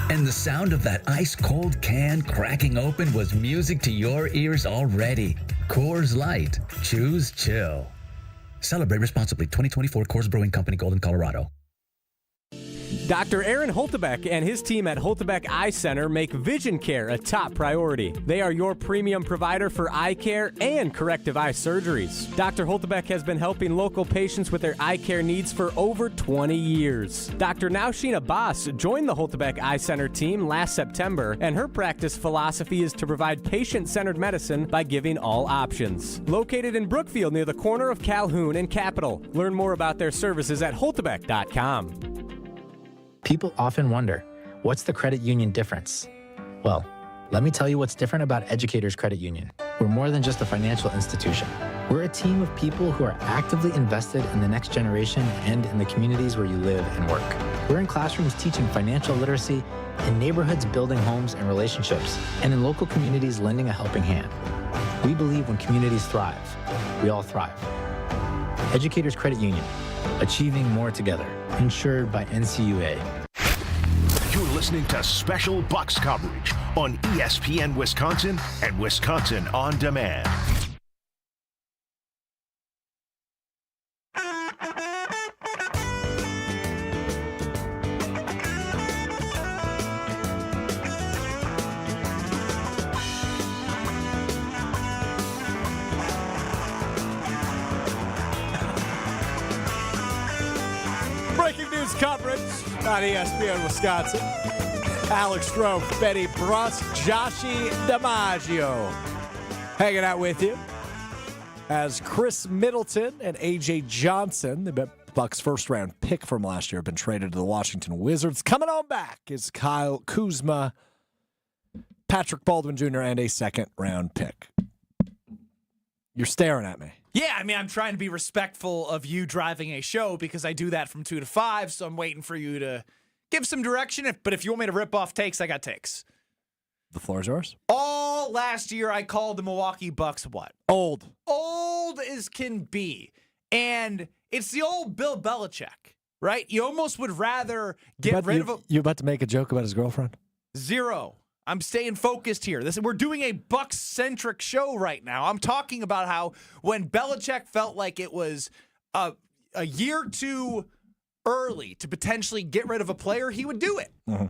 And the sound of that ice-cold can cracking open was music to your ears already. Coors Light. Choose chill. Celebrate responsibly. 2024 Coors Brewing Company, Golden, Colorado. Dr. Aaron Holtebeck and his team at Holtebeck Eye Center make vision care a top priority. They are your premium provider for eye care and corrective eye surgeries. Dr. Holtebeck has been helping local patients with their eye care needs for over 20 years. Dr. Nausheen Abbas joined the Holtebeck Eye Center team last September, and her practice philosophy is to provide patient-centered medicine by giving all options. Located in Brookfield near the corner of Calhoun and Capitol. Learn more about their services at holtebeck.com. People often wonder, what's the credit union difference? Well, let me tell you what's different about Educators Credit Union. We're more than just a financial institution. We're a team of people who are actively invested in the next generation and in the communities where you live and work. We're in classrooms teaching financial literacy, in neighborhoods building homes and relationships, and in local communities lending a helping hand. We believe when communities thrive, we all thrive. Educators Credit Union, achieving more together. Insured by NCUA. You're listening to special Bucks coverage on ESPN Wisconsin and Wisconsin On Demand. Breaking news coverage on ESPN Wisconsin. Alex Stroh, Betty Bruss, Joshie DiMaggio hanging out with you as Khris Middleton and A.J. Johnson, the Bucks' first-round pick from last year, have been traded to the Washington Wizards. Coming on back is Kyle Kuzma, Patrick Baldwin Jr., and a second-round pick. You're staring at me. Yeah, I mean, I'm trying to be respectful of you driving a show because I do that from 2 to 5, so I'm waiting for you to give some direction. But if you want me to rip off takes, I got takes. The floor is yours. All last year, I called the Milwaukee Bucks what? Old. Old as can be. And it's the old Bill Belichick, right? You almost would rather get rid of him. You about to make a joke about his girlfriend? Zero. I'm staying focused here. We're doing a Bucks-centric show right now. I'm talking about how when Belichick felt like it was a year too early to potentially get rid of a player, he would do it. Mm-hmm.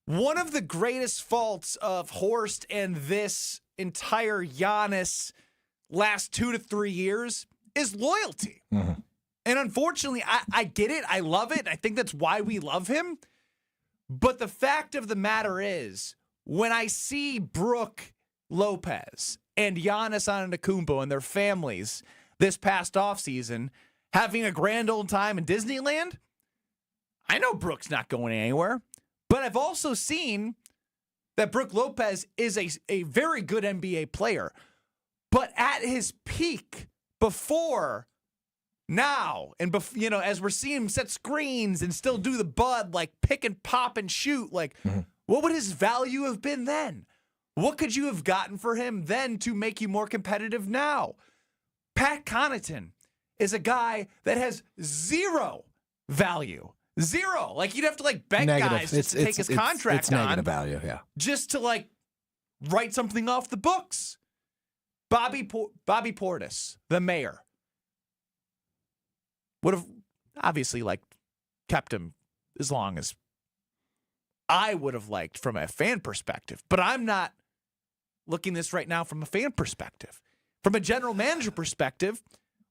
One of the greatest faults of Horst and this entire Giannis last 2 to 3 years is loyalty. Mm-hmm. And unfortunately, I get it. I love it. I think that's why we love him. But the fact of the matter is, when I see Brook Lopez and Giannis Antetokounmpo and their families this past offseason having a grand old time in Disneyland, I know Brook's not going anywhere. But I've also seen that Brook Lopez is a very good NBA player. But at his peak before now, and as we're seeing him set screens and still do the bud, like pick and pop and shoot, like what would his value have been then? What could you have gotten for him then to make you more competitive now? Pat Connaughton is a guy that has zero value. Zero. Like, you'd have to beg guys just to take his contract it's negative value, yeah. Just to write something off the books. Bobby Portis, the mayor, would have obviously kept him as long as I would have liked from a fan perspective. But I'm not looking this right now from a fan perspective. From a general manager perspective,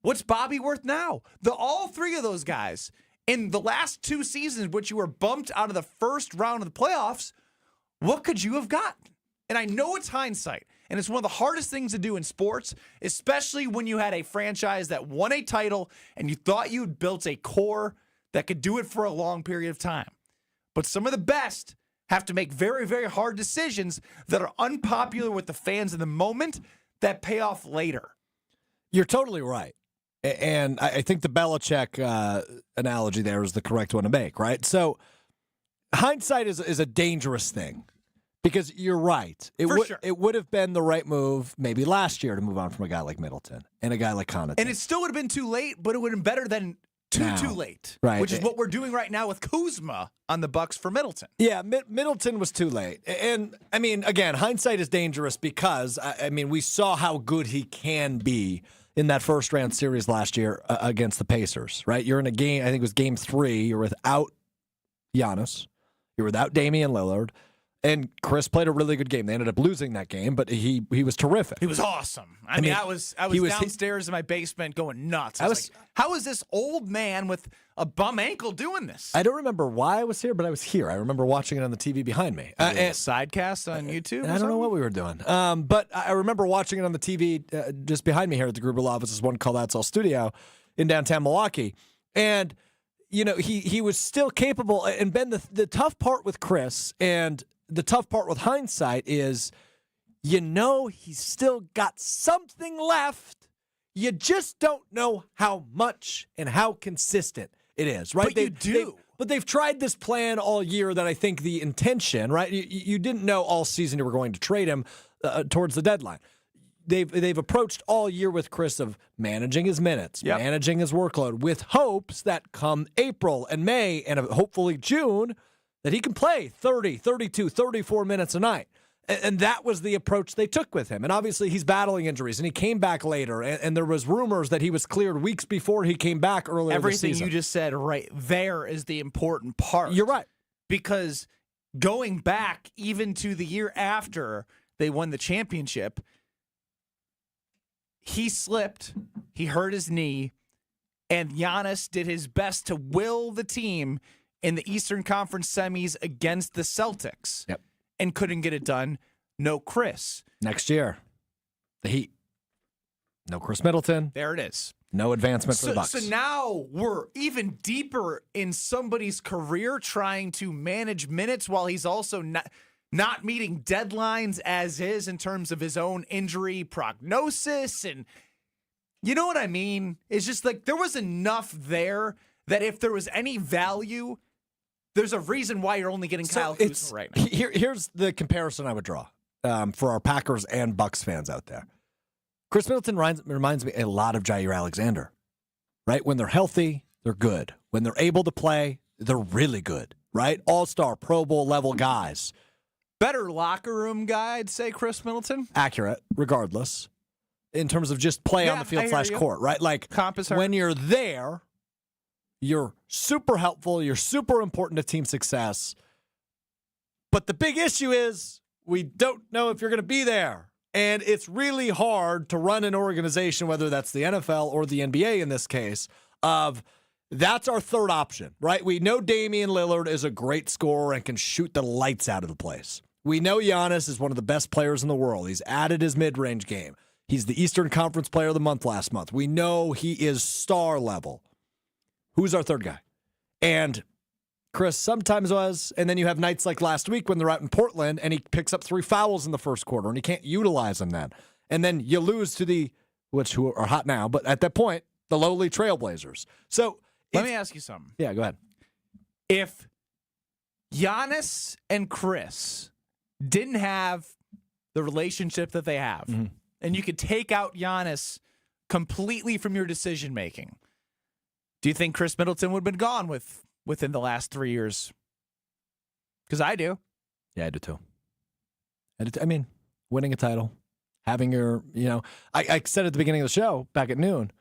what's Bobby worth now? All three of those guys in the last 2 seasons, which you were bumped out of the first round of the playoffs, what could you have gotten? And I know it's hindsight, and it's one of the hardest things to do in sports, especially when you had a franchise that won a title and you thought you'd built a core that could do it for a long period of time. But some of the best have to make very, very hard decisions that are unpopular with the fans in the moment that pay off later. You're totally right. And I think the Belichick analogy there is the correct one to make, right? So hindsight is a dangerous thing because you're right. It would have been the right move maybe last year to move on from a guy like Middleton and a guy like Connaughton. And it still would have been too late, but it would have been better than too late, right? Which is what we're doing right now with Kuzma on the Bucks for Middleton. Yeah, Middleton was too late. And, I mean, again, hindsight is dangerous because, we saw how good he can be in that first-round series last year against the Pacers, right? You're in a game, I think it was game 3. You're without Giannis. You're without Damian Lillard. And Khris played a really good game. They ended up losing that game, but he was terrific. He was awesome. I mean, I was downstairs in my basement going nuts. I was like, how is this old man with a bum ankle doing this? I don't remember why I was here, but I was here. I remember watching it on the TV behind me. And sidecast on YouTube? I don't know what we were doing. But I remember watching it on the TV just behind me here at the Gruber Law Office's One Call That's All studio in downtown Milwaukee. And, he was still capable. And Ben, the tough part with Khris and the tough part with hindsight is, he's still got something left. You just don't know how much and how consistent it is, right? But you do. But they've tried this plan all year that I think the intention, right? You didn't know all season you were going to trade him towards the deadline. They've approached all year with Khris of managing his minutes, managing his workload, with hopes that come April and May and hopefully June, that he can play 30, 32, 34 minutes a night. And that was the approach they took with him. And obviously he's battling injuries, and he came back later. And there was rumors that he was cleared weeks before he came back earlier this season. Everything you just said right there is the important part. You're right. Because going back even to the year after they won the championship, he slipped, he hurt his knee, and Giannis did his best to will the team in the Eastern Conference semis against the Celtics. Yep. And couldn't get it done. No Khris. Next year, the Heat. No Khris Middleton. There it is. No advancement for the Bucks. So now we're even deeper in somebody's career trying to manage minutes while he's also not meeting deadlines as is in terms of his own injury prognosis. And You know what I mean? It's just like there was enough there that if there was any value, there's a reason why you're only getting Kyle Kuzma right now. Here's the comparison I would draw for our Packers and Bucks fans out there. Khris Middleton reminds me a lot of Jair Alexander, right? When they're healthy, they're good. When they're able to play, they're really good, right? All-star, Pro Bowl level guys. Better locker room guy, I'd say Khris Middleton. Accurate, regardless, in terms of just play on the field / court, right? Like when you're there, you're super helpful. You're super important to team success. But the big issue is we don't know if you're going to be there. And it's really hard to run an organization, whether that's the NFL or the NBA in this case, of that's our third option, right? We know Damian Lillard is a great scorer and can shoot the lights out of the place. We know Giannis is one of the best players in the world. He's added his mid-range game. He's the Eastern Conference Player of the Month last month. We know he is star level. Who's our third guy? And Khris sometimes was, and then you have nights like last week when they're out in Portland and he picks up 3 fouls in the first quarter and he can't utilize them then. And then you lose to who are hot now, but at that point, the lowly Trailblazers. So let me ask you something. Yeah, go ahead. If Giannis and Khris didn't have the relationship that they have, and you could take out Giannis completely from your decision making, do you think Khris Middleton would have been gone within the last 3 years? Because I do. Yeah, I do too. I mean, winning a title, having your, I said at the beginning of the show back at noon,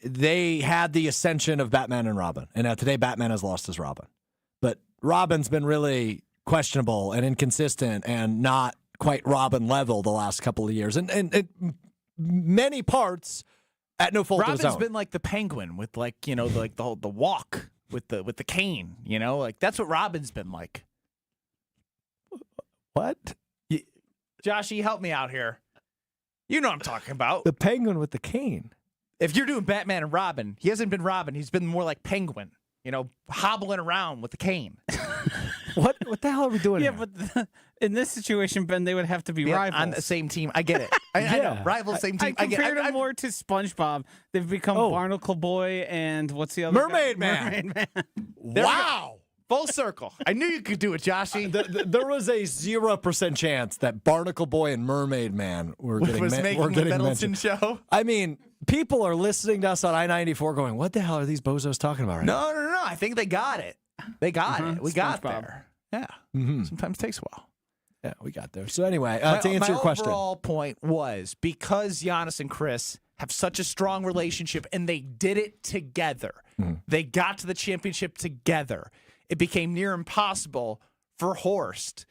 they had the ascension of Batman and Robin. And now today Batman has lost his Robin. But Robin's been really questionable and inconsistent and not quite Robin level the last couple of years. And many parts at no fault of his own. Robin's been like the Penguin with the walk with the cane, like that's what Robin's been like. What? Joshy, help me out here. You know what I'm talking about. The Penguin with the cane. If you're doing Batman and Robin, he hasn't been Robin. He's been more like Penguin, hobbling around with the cane. What the hell are we doing? Yeah, here? but in this situation, Ben, they would have to be rivals on the same team. I get it. I know, rivals, same team. I compared them more to SpongeBob. They've become Barnacle Boy and what's the other Mermaid guy? Man. Mermaid Man. Wow. Full circle. I knew you could do it, Joshy. There was a 0% chance that Barnacle Boy and Mermaid Man were getting making the Middleton show. I mean, people are listening to us on I-94 going, what the hell are these bozos talking about right now? No. I think they got it. They got it. We got there. Yeah. Sometimes takes a while. Yeah, we got there. So anyway, to answer your question. My overall point was because Giannis and Khris have such a strong relationship and they did it together. They got to the championship together. It became near impossible for Horst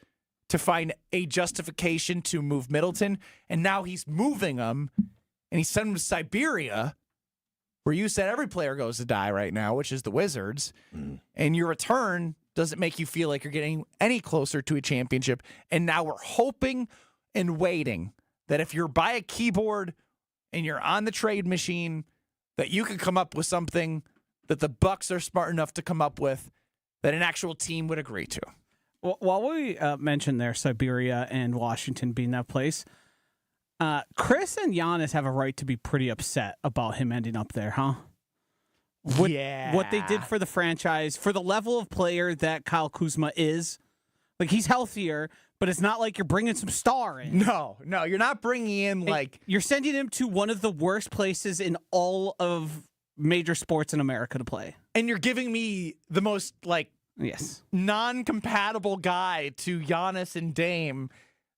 to find a justification to move Middleton, and now he's moving him, and he sent him to Siberia, where you said every player goes to die right now, which is the Wizards, and your return doesn't make you feel like you're getting any closer to a championship, and now we're hoping and waiting that if you're by a keyboard and you're on the trade machine, that you can come up with something that the Bucks are smart enough to come up with that an actual team would agree to. Well, while we mentioned there Siberia and Washington being that place, Khris and Giannis have a right to be pretty upset about him ending up there, huh? What they did for the franchise, for the level of player that Kyle Kuzma is. Like, he's healthier, but it's not like you're bringing some star in. No, you're not bringing in, You're sending him to one of the worst places in all of major sports in America to play. And you're giving me the most, non-compatible guy to Giannis and Dame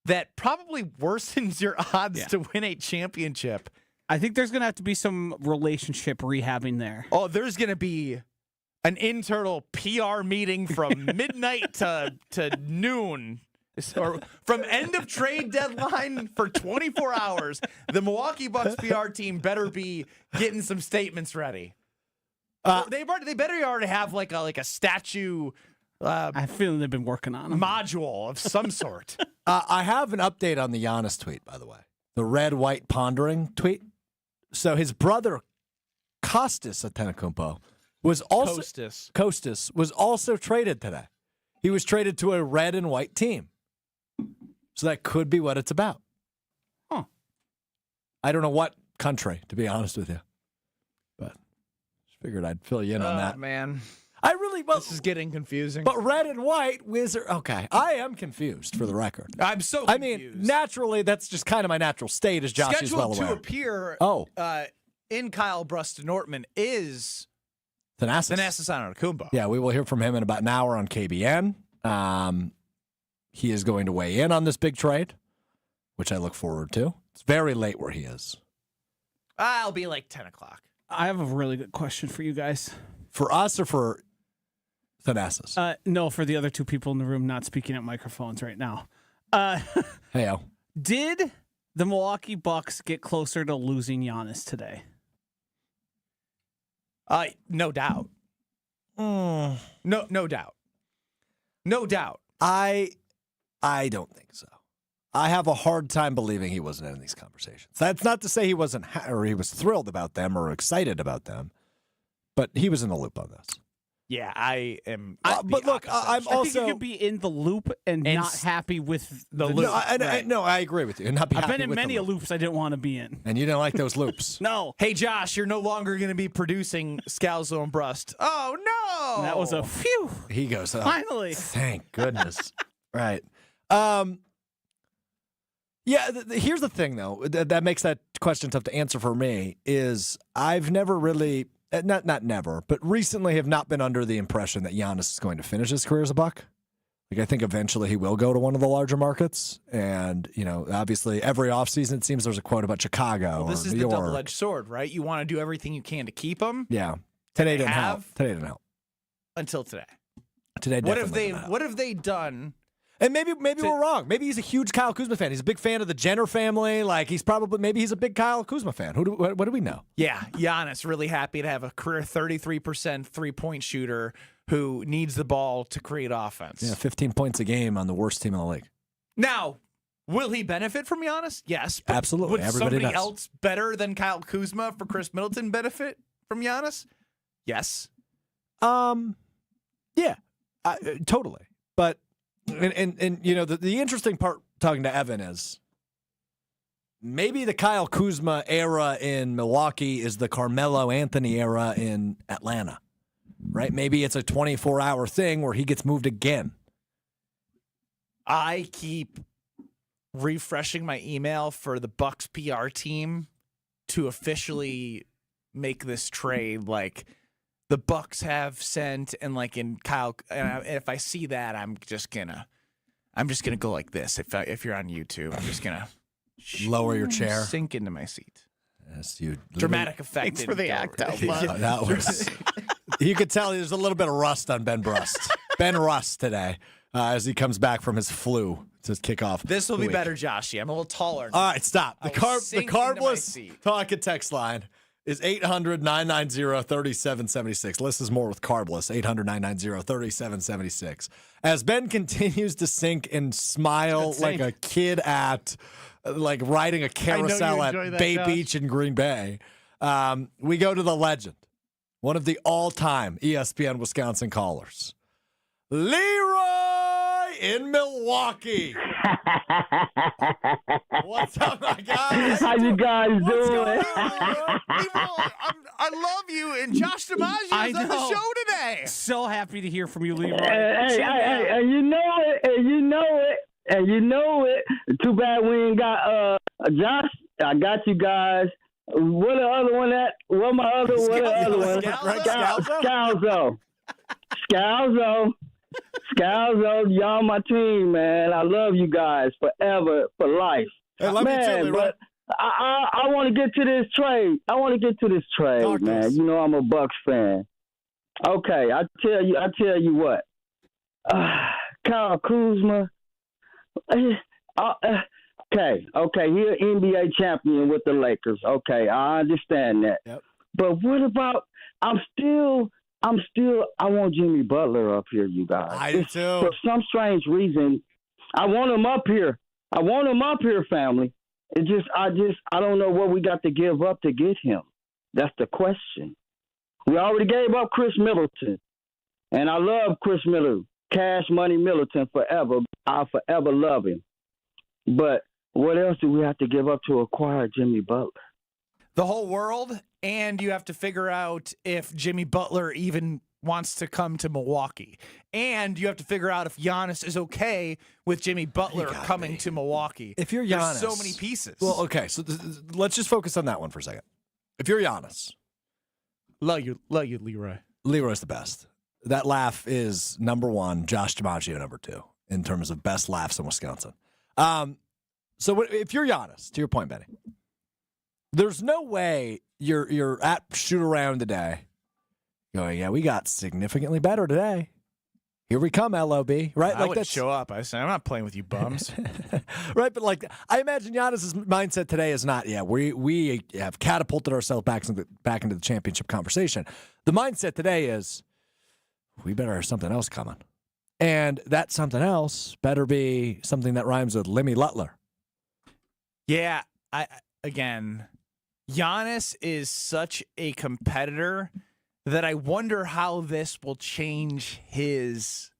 that probably worsens your odds to win a championship. I think there's going to have to be some relationship rehabbing there. Oh, there's going to be an internal PR meeting from midnight to noon. Or from end of trade deadline for 24 hours. The Milwaukee Bucks PR team better be getting some statements ready. They better already have like a statue. I feel they've been working on them. Module of some sort. I have an update on the Giannis tweet, by the way. The red, white pondering tweet. So his brother, Kostas Antetokounmpo, was also traded today. He was traded to a red and white team. So that could be what it's about. Huh. I don't know what country, to be honest with you. But just figured I'd fill you in on that. Man. This is getting confusing. But red and white, wizard. Okay, I am confused for the record. I'm so confused. Naturally, that's just kind of my natural state, as Josh is well aware. Scheduled to appear in Kyle Brust-Nortman is Thanasis Antetokounmpo. Yeah, we will hear from him in about an hour on KBN. He is going to weigh in on this big trade, which I look forward to. It's very late where he is. I'll be like 10 o'clock. I have a really good question for you guys. For us or for Thanasis? No, for the other two people in the room not speaking at microphones right now. Hey-o. Did the Milwaukee Bucks get closer to losing Giannis today? No doubt. No doubt. No doubt. I don't think so. I have a hard time believing he wasn't in these conversations. That's not to say he wasn't or he was thrilled about them or excited about them, but he was in the loop on this. Yeah, I am. But look, I'm I also think you can be in the loop and not happy with the loop. loop. No, I agree with you. And not be I've happy been in with many the loop. loops I didn't want to be in. And you didn't like those loops. No. Hey, Josh, you're no longer going to be producing Scalzo and Brust. Oh, no. That was a phew. He goes, Finally. Thank goodness. Right. Yeah, here's the thing, though, that makes that question tough to answer for me, is I've never really, not never, but recently have not been under the impression that Giannis is going to finish his career as a Buck. Like, I think eventually he will go to one of the larger markets. And, obviously every offseason it seems there's a quote about Chicago Well, this or is New the York. double-edged sword, right? You want to do everything you can to keep him. Yeah. Today didn't help. Until today. Today What definitely have they? What have they done? And maybe we're wrong. Maybe he's a huge Kyle Kuzma fan. He's a big fan of the Jenner family. Like, maybe he's a big Kyle Kuzma fan. What do we know? Yeah, Giannis really happy to have a career 33% three-point shooter who needs the ball to create offense. Yeah, 15 points a game on the worst team in the league. Now, will he benefit from Giannis? Yes. But absolutely. Would Everybody somebody does. else better than Kyle Kuzma for Khris Middleton benefit from Giannis? Yes. Yeah, totally. But and the interesting part talking to Evan is maybe the Kyle Kuzma era in Milwaukee is the Carmelo Anthony era in Atlanta, right? Maybe it's a 24-hour thing where he gets moved again. I keep refreshing my email for the Bucks PR team to officially make this trade. Like, the Bucks have sent, and like in Kyle, and if I see that, I'm just gonna go like this. If you're on YouTube, I'm just gonna lower your chair, sink into my seat. Yes, you Dramatic effect. Thanks for the act out, bud. That was. You could tell there's a little bit of rust on Ben Brust. Ben Rust today, as he comes back from his flu to kick off. This will be better, Joshy. I'm a little taller now. All right, stop. The sink into my carbless seat. talking text line is 800-990-3776. Less is more with carbless, 800-990-3776. As Ben continues to sink and smile like a kid at, like riding a carousel at Bay Beach in Green Bay, we go to the legend, one of the all-time ESPN Wisconsin callers, Leroy in Milwaukee. What's up, my guys? How you guys doing? I love you, and Josh DiMaggio is on the show today. So happy to hear from you, Leroy. Hey, you know it. Too bad we ain't got Josh. I got you guys. What the other one at? What my other one? Scalzo, y'all my team, man. I love you guys forever, for life. Hey, love you too, Leroy. But I want to get to this trade. Talk to man. us. You know I'm a Bucks fan. Okay, I tell you what. Kyle Kuzma. Okay, he an NBA champion with the Lakers. Okay, I understand that. Yep. But what about? I want Jimmy Butler up here, you guys. I do too. For some strange reason, I want him up here. Family. I don't know what we got to give up to get him. That's the question. We already gave up Khris Middleton, and I love Khris Middleton. Cash Money Middleton forever. I'll forever love him. But what else do we have to give up to acquire Jimmy Butler? the whole world, and you have to figure out if Jimmy Butler even wants to come to Milwaukee. And you have to figure out if Giannis is okay with Jimmy Butler coming to Milwaukee. If you're Giannis. There's so many pieces. Well, okay, so let's just focus on that one for a second. If you're Giannis. Love you, Leroy. Leroy's the best. That laugh is number one, Josh DiMaggio number two, in terms of best laughs in Wisconsin. So if you're Giannis, to your point, Benny, there's no way you're at shoot-around today going, yeah, we got significantly better today. Here we come, LOB, right? I would show up. I say, I'm not playing with you bums. Right, but like I imagine Giannis's mindset today is not, yeah, we have catapulted ourselves back into the championship conversation. The mindset today is, we better have something else coming. And that something else better be something that rhymes with Lemmy Lutler. Yeah, again, Giannis is such a competitor that I wonder how this will change his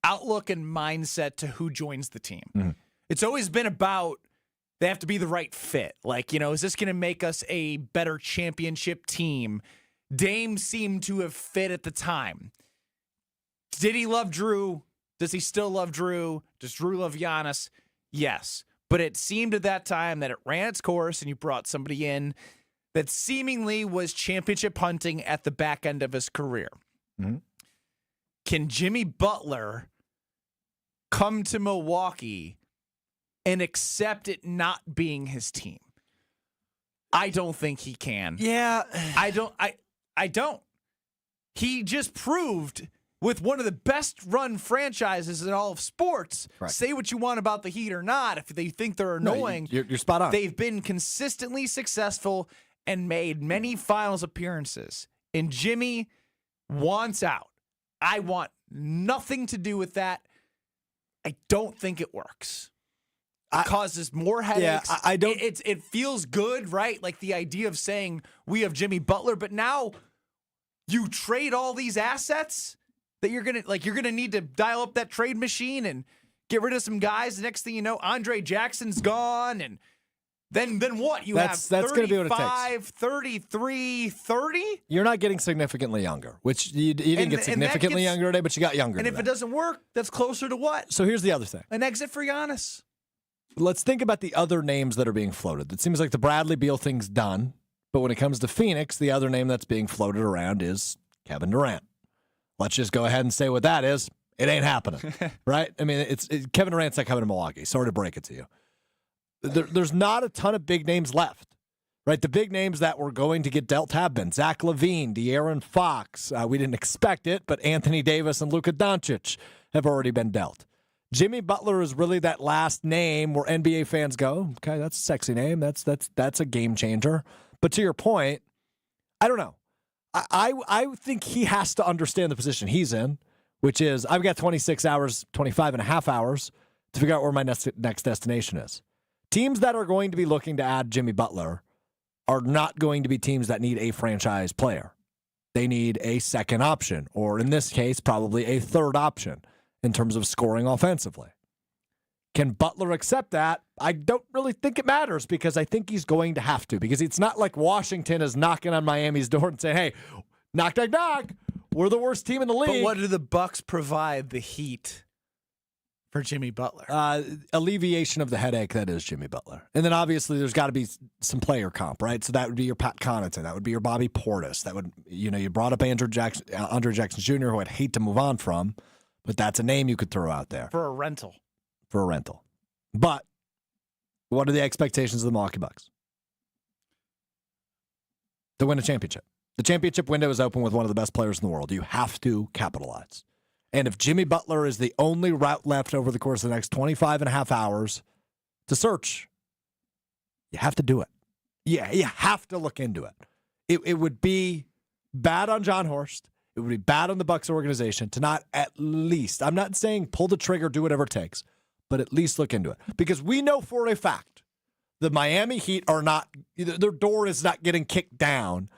outlook and mindset to who joins the team. Mm-hmm. It's always been about they have to be the right fit. Like, is this going to make us a better championship team? Dame seemed to have fit at the time. Did he love Drew? Does he still love Drew? Does Drew love Giannis? Yes. But it seemed at that time that it ran its course and you brought somebody in that seemingly was championship hunting at the back end of his career. Mm-hmm. Can Jimmy Butler come to Milwaukee and accept it not being his team? I don't think he can. Yeah. I don't. He just proved with one of the best run franchises in all of sports. Right. Say what you want about the Heat or not. If they think they're annoying, you're spot on. They've been consistently successful and made many finals appearances. And Jimmy wants out. I want nothing to do with that. I don't think it works. It causes more headaches. Yeah, I don't. It feels good, right? Like the idea of saying we have Jimmy Butler, but now you trade all these assets that you're gonna need to dial up that trade machine and get rid of some guys. The next thing you know, Andre Jackson's gone, and then what? That's 35, gonna be what it takes. 33, 30? You're not getting significantly younger, which you didn't get significantly younger today, but you got younger. And if it doesn't work, that's closer to what? So here's the other thing. An exit for Giannis. Let's think about the other names that are being floated. It seems like the Bradley Beal thing's done, but when it comes to Phoenix, the other name that's being floated around is Kevin Durant. Let's just go ahead and say what that is. It ain't happening, right? I mean, Kevin Durant's not coming to Milwaukee. Sorry to break it to you. There's not a ton of big names left, right? The big names that were going to get dealt have been Zach LaVine, De'Aaron Fox. We didn't expect it, but Anthony Davis and Luka Doncic have already been dealt. Jimmy Butler is really that last name where NBA fans go, okay, that's a sexy name. That's a game changer. But to your point, I don't know. I think he has to understand the position he's in, which is I've got 25 and a half hours to figure out where my next destination is. Teams that are going to be looking to add Jimmy Butler are not going to be teams that need a franchise player. They need a second option, or in this case, probably a third option in terms of scoring offensively. Can Butler accept that? I don't really think it matters because I think he's going to have to, because it's not like Washington is knocking on Miami's door and saying, hey, knock, knock, knock. We're the worst team in the league. But what do the Bucks provide the Heat for Jimmy Butler? Alleviation of the headache that is Jimmy Butler. And then obviously there's got to be some player comp, right? So that would be your Pat Connaughton. That would be your Bobby Portis. That would, you brought up Andre Jackson Jr., who I'd hate to move on from, but that's a name you could throw out there. For a rental. But what are the expectations of the Milwaukee Bucks? To win a championship. The championship window is open with one of the best players in the world. You have to capitalize. And if Jimmy Butler is the only route left over the course of the next 25 and a half hours to search, you have to do it. Yeah, you have to look into it. It would be bad on John Horst. It would be bad on the Bucks organization to not at least, I'm not saying pull the trigger, do whatever it takes, but at least look into it. Because we know for a fact the Miami Heat are not, their door is not getting kicked down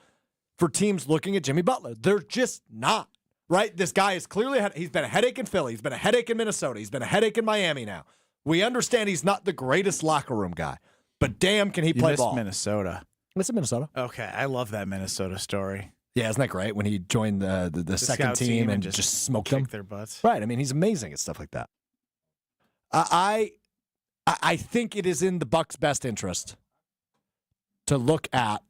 for teams looking at Jimmy Butler. They're just not, right? This guy is clearly, he's been a headache in Philly. He's been a headache in Minnesota. He's been a headache in Miami now. We understand he's not the greatest locker room guy, but damn, can he play ball. Minnesota. It's in Minnesota. Okay, I love that Minnesota story. Yeah, isn't that great when he joined the second team and just smoked them? their butts. Right. I mean, he's amazing at stuff like that. I think it is in the Bucks' best interest to look at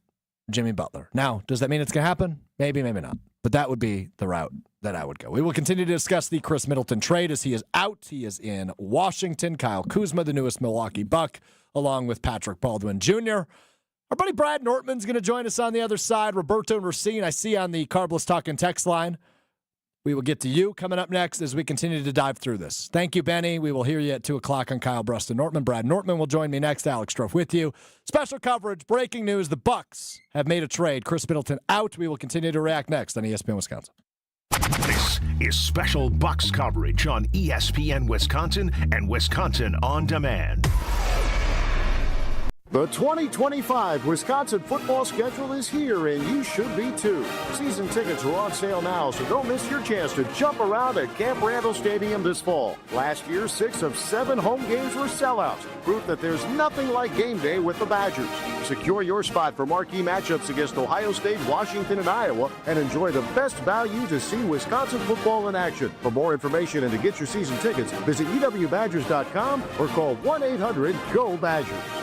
Jimmy Butler. Now, does that mean it's going to happen? Maybe, maybe not. But that would be the route that I would go. We will continue to discuss the Khris Middleton trade as he is out. He is in Washington. Kyle Kuzma, the newest Milwaukee Buck, along with Patrick Baldwin Jr. Our buddy Brad Nortman's going to join us on the other side. Roberto and Racine, I see on the Carbless Talking text line. We will get to you coming up next as we continue to dive through this. Thank you, Benny. We will hear you at 2 o'clock on Kyle Brust and Nortman. Brad Nortman will join me next. Alex Strofe with you. Special coverage, breaking news. The Bucks have made a trade. Khris Middleton out. We will continue to react next on ESPN Wisconsin. This is special Bucks coverage on ESPN Wisconsin and Wisconsin On Demand. The 2025 Wisconsin football schedule is here, and you should be too. Season tickets are on sale now, so don't miss your chance to jump around at Camp Randall Stadium this fall. Last year, 6 of 7 home games were sellouts, proof that there's nothing like game day with the Badgers. Secure your spot for marquee matchups against Ohio State, Washington, and Iowa, and enjoy the best value to see Wisconsin football in action. For more information and to get your season tickets, visit ewbadgers.com or call 1-800-GO-BADGERS.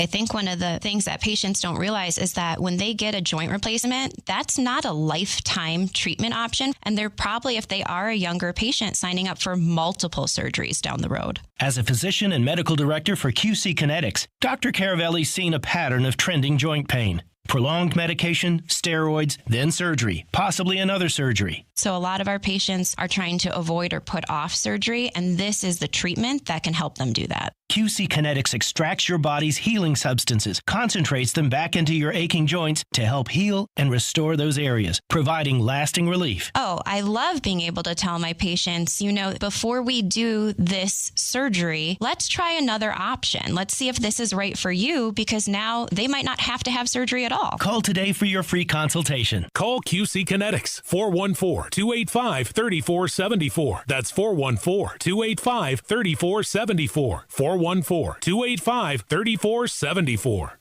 I think one of the things that patients don't realize is that when they get a joint replacement, that's not a lifetime treatment option. And they're probably, if they are a younger patient, signing up for multiple surgeries down the road. As a physician and medical director for QC Kinetics, Dr. Caravelli's seen a pattern of trending joint pain. Prolonged medication, steroids, then surgery, possibly another surgery. So a lot of our patients are trying to avoid or put off surgery, and this is the treatment that can help them do that. QC Kinetics extracts your body's healing substances, concentrates them back into your aching joints to help heal and restore those areas, providing lasting relief. Oh, I love being able to tell my patients, before we do this surgery, let's try another option. Let's see if this is right for you, because now they might not have to have surgery at all. Call today for your free consultation. Call QC Kinetics, 414-285-3474. That's 414-285-3474. 414-285-3474.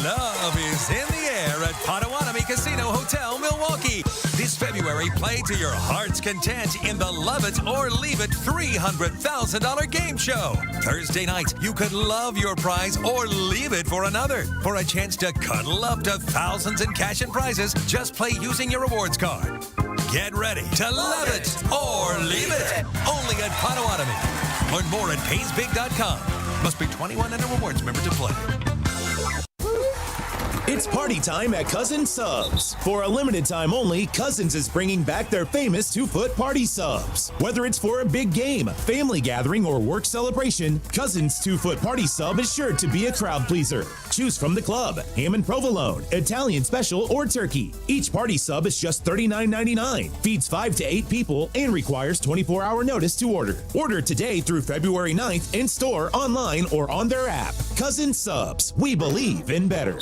Love is in the air at Potawatomi Casino Hotel, Milwaukee. This February, play to your heart's content in the Love It or Leave It $300,000 game show. Thursday night, you could love your prize or leave it for another. For a chance to cuddle up to thousands in cash and prizes, just play using your rewards card. Get ready to love it or leave it. Only at Potawatomi. Learn more at paysbig.com. Must be 21 and a rewards member to play. It's party time at Cousins Subs. For a limited time only, Cousins is bringing back their famous 2-foot party subs. Whether it's for a big game, family gathering, or work celebration, Cousins 2-foot party sub is sure to be a crowd pleaser. Choose from the club, ham and provolone, Italian special, or turkey. Each party sub is just $39.99, feeds 5 to 8 people, and requires 24-hour notice to order. Order today through February 9th in store, online, or on their app. Cousins Subs. We believe in better.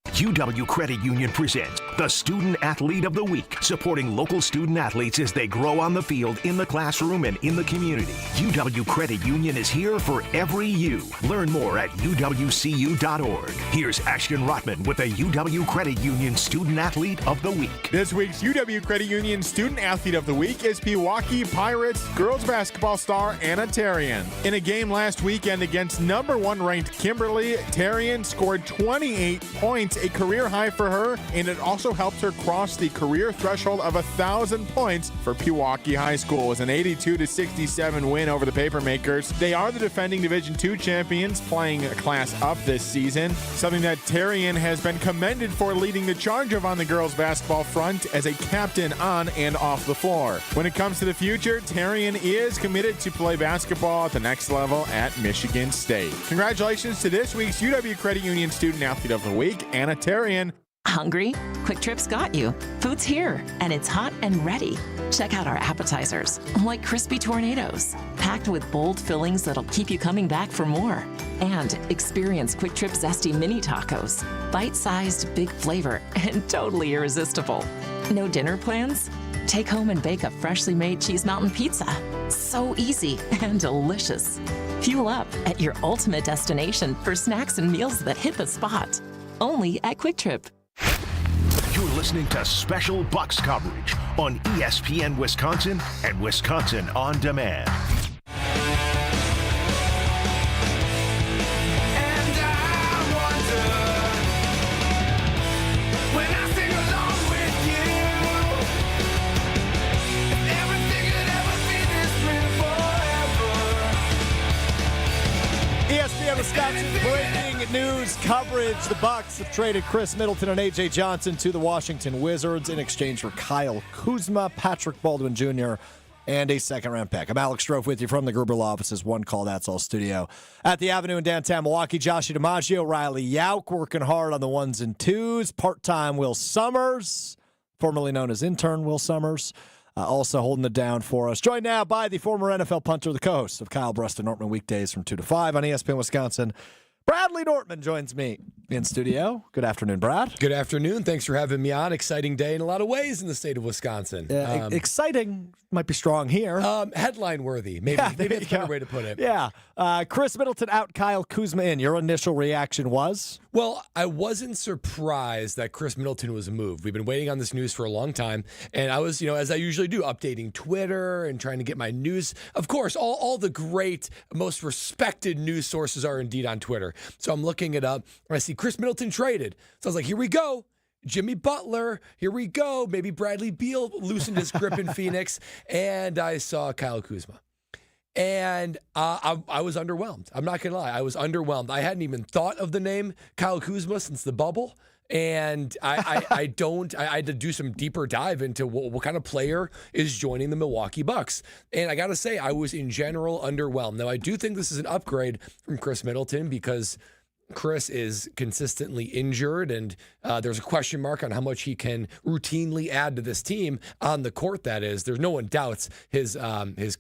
UW Credit Union presents the Student Athlete of the Week, supporting local student athletes as they grow on the field, in the classroom, and in the community. UW Credit Union is here for every you. Learn more at uwcu.org. Here's Ashton Rotman with the UW Credit Union Student Athlete of the Week. This week's UW Credit Union Student Athlete of the Week is Milwaukee Pirates girls basketball star Anna Therrien. In a game last weekend against number 1 ranked Kimberly, Therrien scored 28 points, a career high for her, and it also helped her cross the career threshold of 1,000 points for Milwaukee High School. It was an 82-67 win over the Papermakers. They are the defending Division II champions, playing a class up this season, something that Therrien has been commended for leading the charge of on the girls basketball front as a captain on and off the floor. When it comes to the future, Therrien is committed to play basketball at the next level at Michigan State. Congratulations to this week's UW Credit Union Student Athlete of the Week, Anna Therrien. Hungry? Quick Trip's got you. Food's here, and it's hot and ready. Check out our appetizers, like crispy tornadoes, packed with bold fillings that'll keep you coming back for more. And experience Quick Trip Zesty Mini Tacos, bite-sized, big flavor, and totally irresistible. No dinner plans? Take home and bake a freshly made Cheese Mountain Pizza. So easy and delicious. Fuel up at your ultimate destination for snacks and meals that hit the spot. Only at Quick Trip. You're listening to special Bucks coverage on ESPN Wisconsin and Wisconsin On Demand. ESPN Wisconsin breaking news coverage. The Bucks have traded Khris Middleton and A.J. Johnson to the Washington Wizards in exchange for Kyle Kuzma, Patrick Baldwin Jr., and a second-round pick. I'm Alex Strofe with you from the Gruber Law Office's One Call That's All studio at the Avenue in downtown Milwaukee. Joshie DiMaggio, Riley Yauk working hard on the ones and twos. Part-time Will Summers, formerly known as intern Will Summers, also holding it down for us. Joined now by the former NFL punter, the co-host of Kyle Brust and Nortman weekdays from 2 to 5 on ESPN Wisconsin. Bradley Nortman joins me in studio. Good afternoon, Brad. Good afternoon. Thanks for having me on. Exciting day in a lot of ways in the state of Wisconsin. Exciting might be strong here. Headline worthy. Maybe that's a better way to put it. Yeah. Khris Middleton out, Kyle Kuzma in. Your initial reaction was? Well, I wasn't surprised that Khris Middleton was moved. We've been waiting on this news for a long time. And I was, as I usually do, updating Twitter and trying to get my news. Of course, all the great, most respected news sources are indeed on Twitter. So I'm looking it up and I see Khris Middleton traded. So I was like, here we go. Jimmy Butler, here we go. Maybe Bradley Beal loosened his grip in Phoenix. And I saw Kyle Kuzma. And I was underwhelmed. I'm not going to lie. I was underwhelmed. I hadn't even thought of the name Kyle Kuzma since the bubble. And I had to do some deeper dive into what kind of player is joining the Milwaukee Bucks. And I got to say, I was in general underwhelmed. Now, I do think this is an upgrade from Khris Middleton because Khris is consistently injured, and there's a question mark on how much he can routinely add to this team on the court. That is, there's no one doubts his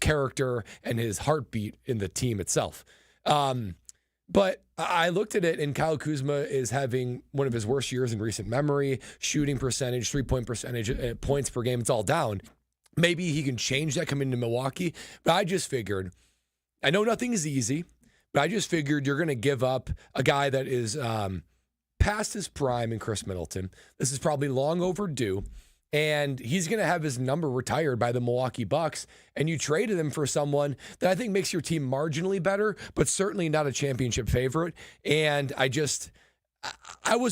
character and his heartbeat in the team itself. But I looked at it, and Kyle Kuzma is having one of his worst years in recent memory. Shooting percentage, 3-point percentage, points per game, it's all down. Maybe he can change that coming to Milwaukee. But I just figured, I know nothing is easy, but I just figured you're going to give up a guy that is past his prime in Khris Middleton. This is probably long overdue. And he's going to have his number retired by the Milwaukee Bucks. And you traded him for someone that I think makes your team marginally better, but certainly not a championship favorite. And I was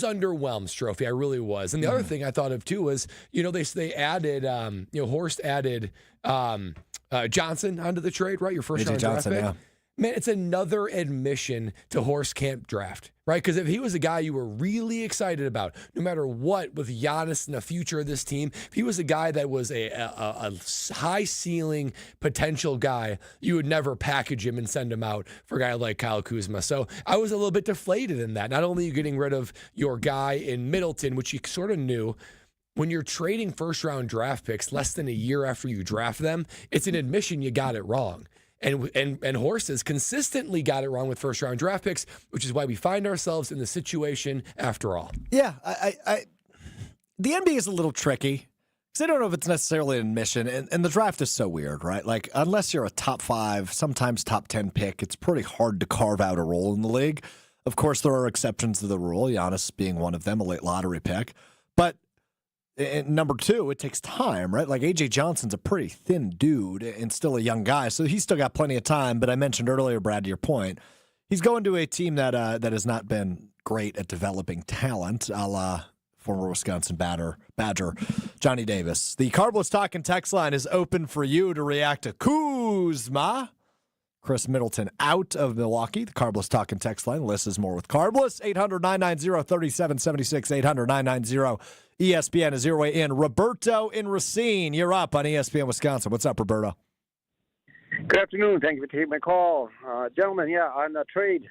underwhelmed, Strophy. I really was. And the other thing I thought of too was, they added, Horst added Johnson onto the trade, right? Your first round draft pick. Yeah. Man, it's another admission to Horst can't draft, right? Because if he was a guy you were really excited about, no matter what, with Giannis and the future of this team, if he was a guy that was a high ceiling potential guy, you would never package him and send him out for a guy like Kyle Kuzma. So I was a little bit deflated in that. Not only are you getting rid of your guy in Middleton, which you sort of knew, when you're trading first round draft picks less than a year after you draft them, it's an admission you got it wrong. And Horst has consistently got it wrong with first-round draft picks, which is why we find ourselves in the situation after all. Yeah, the NBA is a little tricky because I don't know if it's necessarily an admission, and the draft is so weird, right? Like, unless you're a top 5, sometimes top 10 pick, it's pretty hard to carve out a role in the league. Of course, there are exceptions to the rule, Giannis being one of them, a late lottery pick. But and number 2, it takes time, right? Like A.J. Johnson's a pretty thin dude and still a young guy, so he's still got plenty of time. But I mentioned earlier, Brad, to your point, he's going to a team that has not been great at developing talent, a la former Wisconsin Badger Johnny Davis. The Carbless Talk and Text line is open for you to react to Kuzma. Khris Middleton out of Milwaukee. The Carbless Talk and Text line. Less is more with Carbless. 800-990-3776. 800-990-ESPN is your way in. Roberto in Racine. You're up on ESPN Wisconsin. What's up, Roberto? Good afternoon. Thank you for taking my call. Gentlemen, on the trade.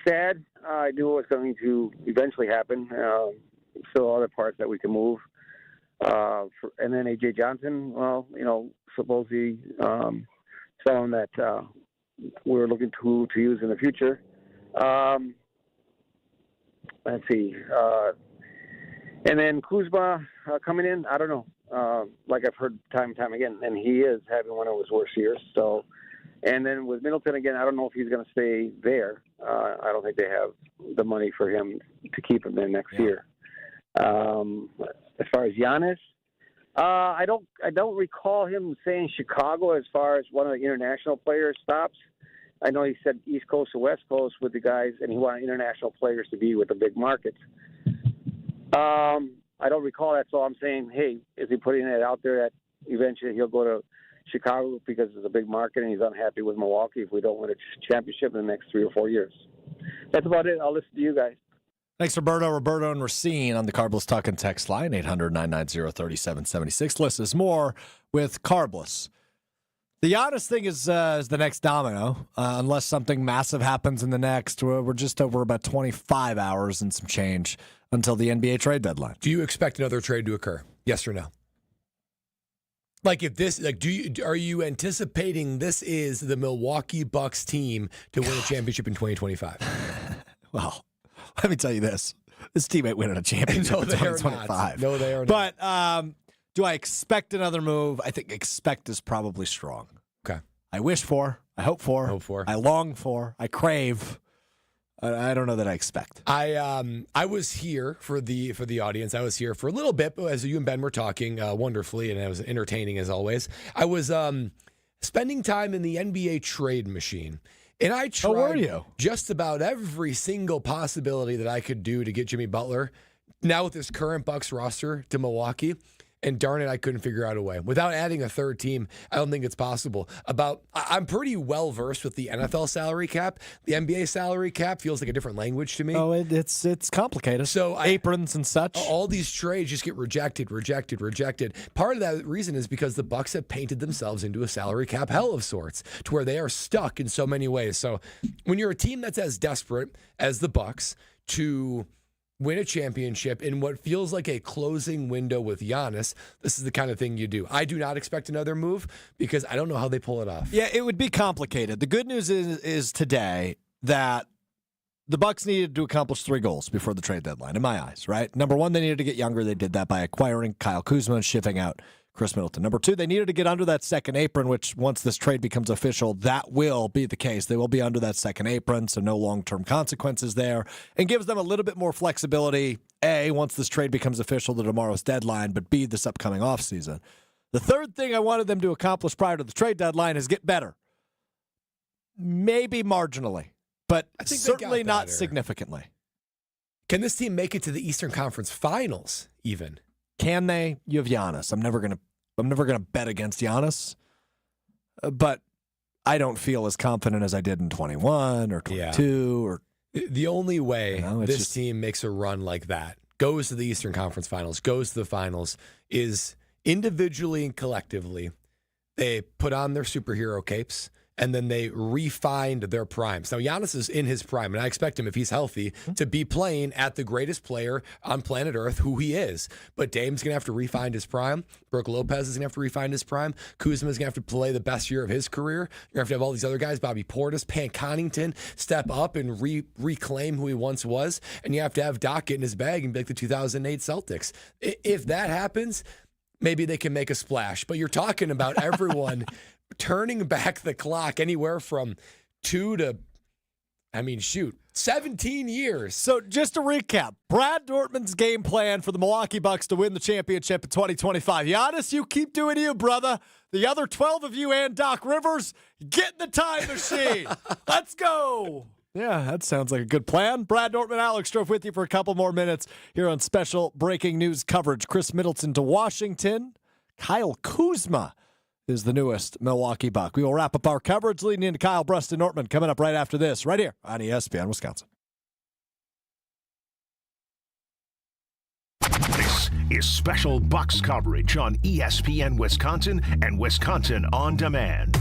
Sad. I knew it was going to eventually happen. Still other parts that we can move. And then A.J. Johnson, supposedly someone that we're looking to use in the future. Let's see. And then Kuzma coming in, I don't know. Like I've heard time and time again, and he is having one of his worst years. So, and then with Middleton again, I don't know if he's going to stay there. I don't think they have the money for him to keep him there next year. As far as Giannis, I don't recall him saying Chicago as far as one of the international players stops. I know he said East Coast or West Coast with the guys, and he wanted international players to be with the big markets. I don't recall that, so I'm saying, hey, is he putting it out there that eventually he'll go to Chicago because it's a big market and he's unhappy with Milwaukee if we don't win a championship in the next 3 or 4 years? That's about it. I'll listen to you guys. Thanks, Roberto and Racine on the Carbless Talk and Text line, 800-990-3776. Listen, more with Carbless. The Giannis thing is the next domino, unless something massive happens in the next. We're just over about 25 hours and some change until the NBA trade deadline. Do you expect another trade to occur? Yes or no? Like if this, like, are you anticipating this is the Milwaukee Bucks team to win a championship in 2025? Well, let me tell you this: this team ain't winning a championship in 2025. No, they are not. But do I expect another move? I think expect is probably strong. Okay. I wish for, I hope for, I long for, I crave. I don't know that I expect. I was here for the audience. I was here for a little bit, but as you and Ben were talking wonderfully, and it was entertaining as always. I was spending time in the NBA trade machine. And I tried just about every single possibility that I could do to get Jimmy Butler, now with his current Bucks roster, to Milwaukee. And darn it, I couldn't figure out a way. Without adding a third team, I don't think it's possible. I'm pretty well versed with the NFL salary cap. The NBA salary cap feels like a different language to me. Oh, it's complicated. So aprons and such. All these trades just get rejected. Part of that reason is because the Bucks have painted themselves into a salary cap hell of sorts, to where they are stuck in so many ways. So when you're a team that's as desperate as the Bucks to win a championship in what feels like a closing window with Giannis, this is the kind of thing you do. I do not expect another move because I don't know how they pull it off. Yeah, it would be complicated. The good news is today that the Bucks needed to accomplish 3 goals before the trade deadline, in my eyes, right? Number 1, they needed to get younger. They did that by acquiring Kyle Kuzma and shipping out Khris Middleton. Number 2, they needed to get under that second apron, which once this trade becomes official, that will be the case. They will be under that second apron, so no long-term consequences there, and gives them a little bit more flexibility, A, once this trade becomes official to tomorrow's deadline, but B, this upcoming offseason. The third thing I wanted them to accomplish prior to the trade deadline is get better. Maybe marginally, but certainly not significantly. Can this team make it to the Eastern Conference Finals even? Can they? You have Giannis. I'm never gonna bet against Giannis, but I don't feel as confident as I did in 21 or 22. Or the only way this team makes a run like that, goes to the Eastern Conference Finals, goes to the finals, is individually and collectively they put on their superhero capes. And then they refined their primes. Now, Giannis is in his prime, and I expect him, if he's healthy, to be playing at the greatest player on planet Earth, who he is. But Dame's going to have to refine his prime. Brook Lopez is going to have to refine his prime. Kuzma is going to have to play the best year of his career. You're going to have all these other guys, Bobby Portis, Pan Connaughton, step up and reclaim who he once was. And you have to have Doc get in his bag and be like the 2008 Celtics. If that happens, maybe they can make a splash. But you're talking about everyone turning back the clock anywhere from 2 to, 17 years. So just to recap, Brad Dortmund's game plan for the Milwaukee Bucks to win the championship in 2025. Giannis, you keep doing you, brother. The other 12 of you and Doc Rivers, get in the time machine. Let's go. Yeah, that sounds like a good plan. Brad Dortmund, Alex Strofe with you for a couple more minutes here on special breaking news coverage. Khris Middleton to Washington. Kyle Kuzma is the newest Milwaukee Buck. We will wrap up our coverage leading into Kyle Bruston-Nortman coming up right after this, right here on ESPN Wisconsin. This is special Bucks coverage on ESPN Wisconsin and Wisconsin On Demand.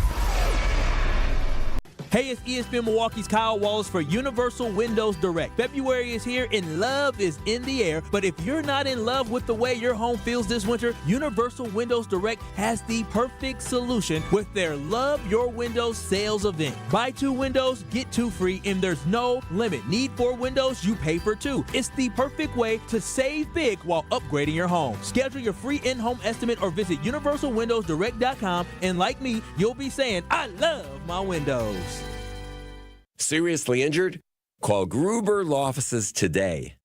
Hey, it's ESPN Milwaukee's Kyle Wallace for Universal Windows Direct. February is here and love is in the air, but if you're not in love with the way your home feels this winter, Universal Windows Direct has the perfect solution with their Love Your Windows sales event. Buy 2 windows, get 2 free, and there's no limit. Need 4 windows, you pay for 2. It's the perfect way to save big while upgrading your home. Schedule your free in-home estimate or visit universalwindowsdirect.com, and like me, you'll be saying, I love my windows. Seriously injured? Call Gruber Law Offices today.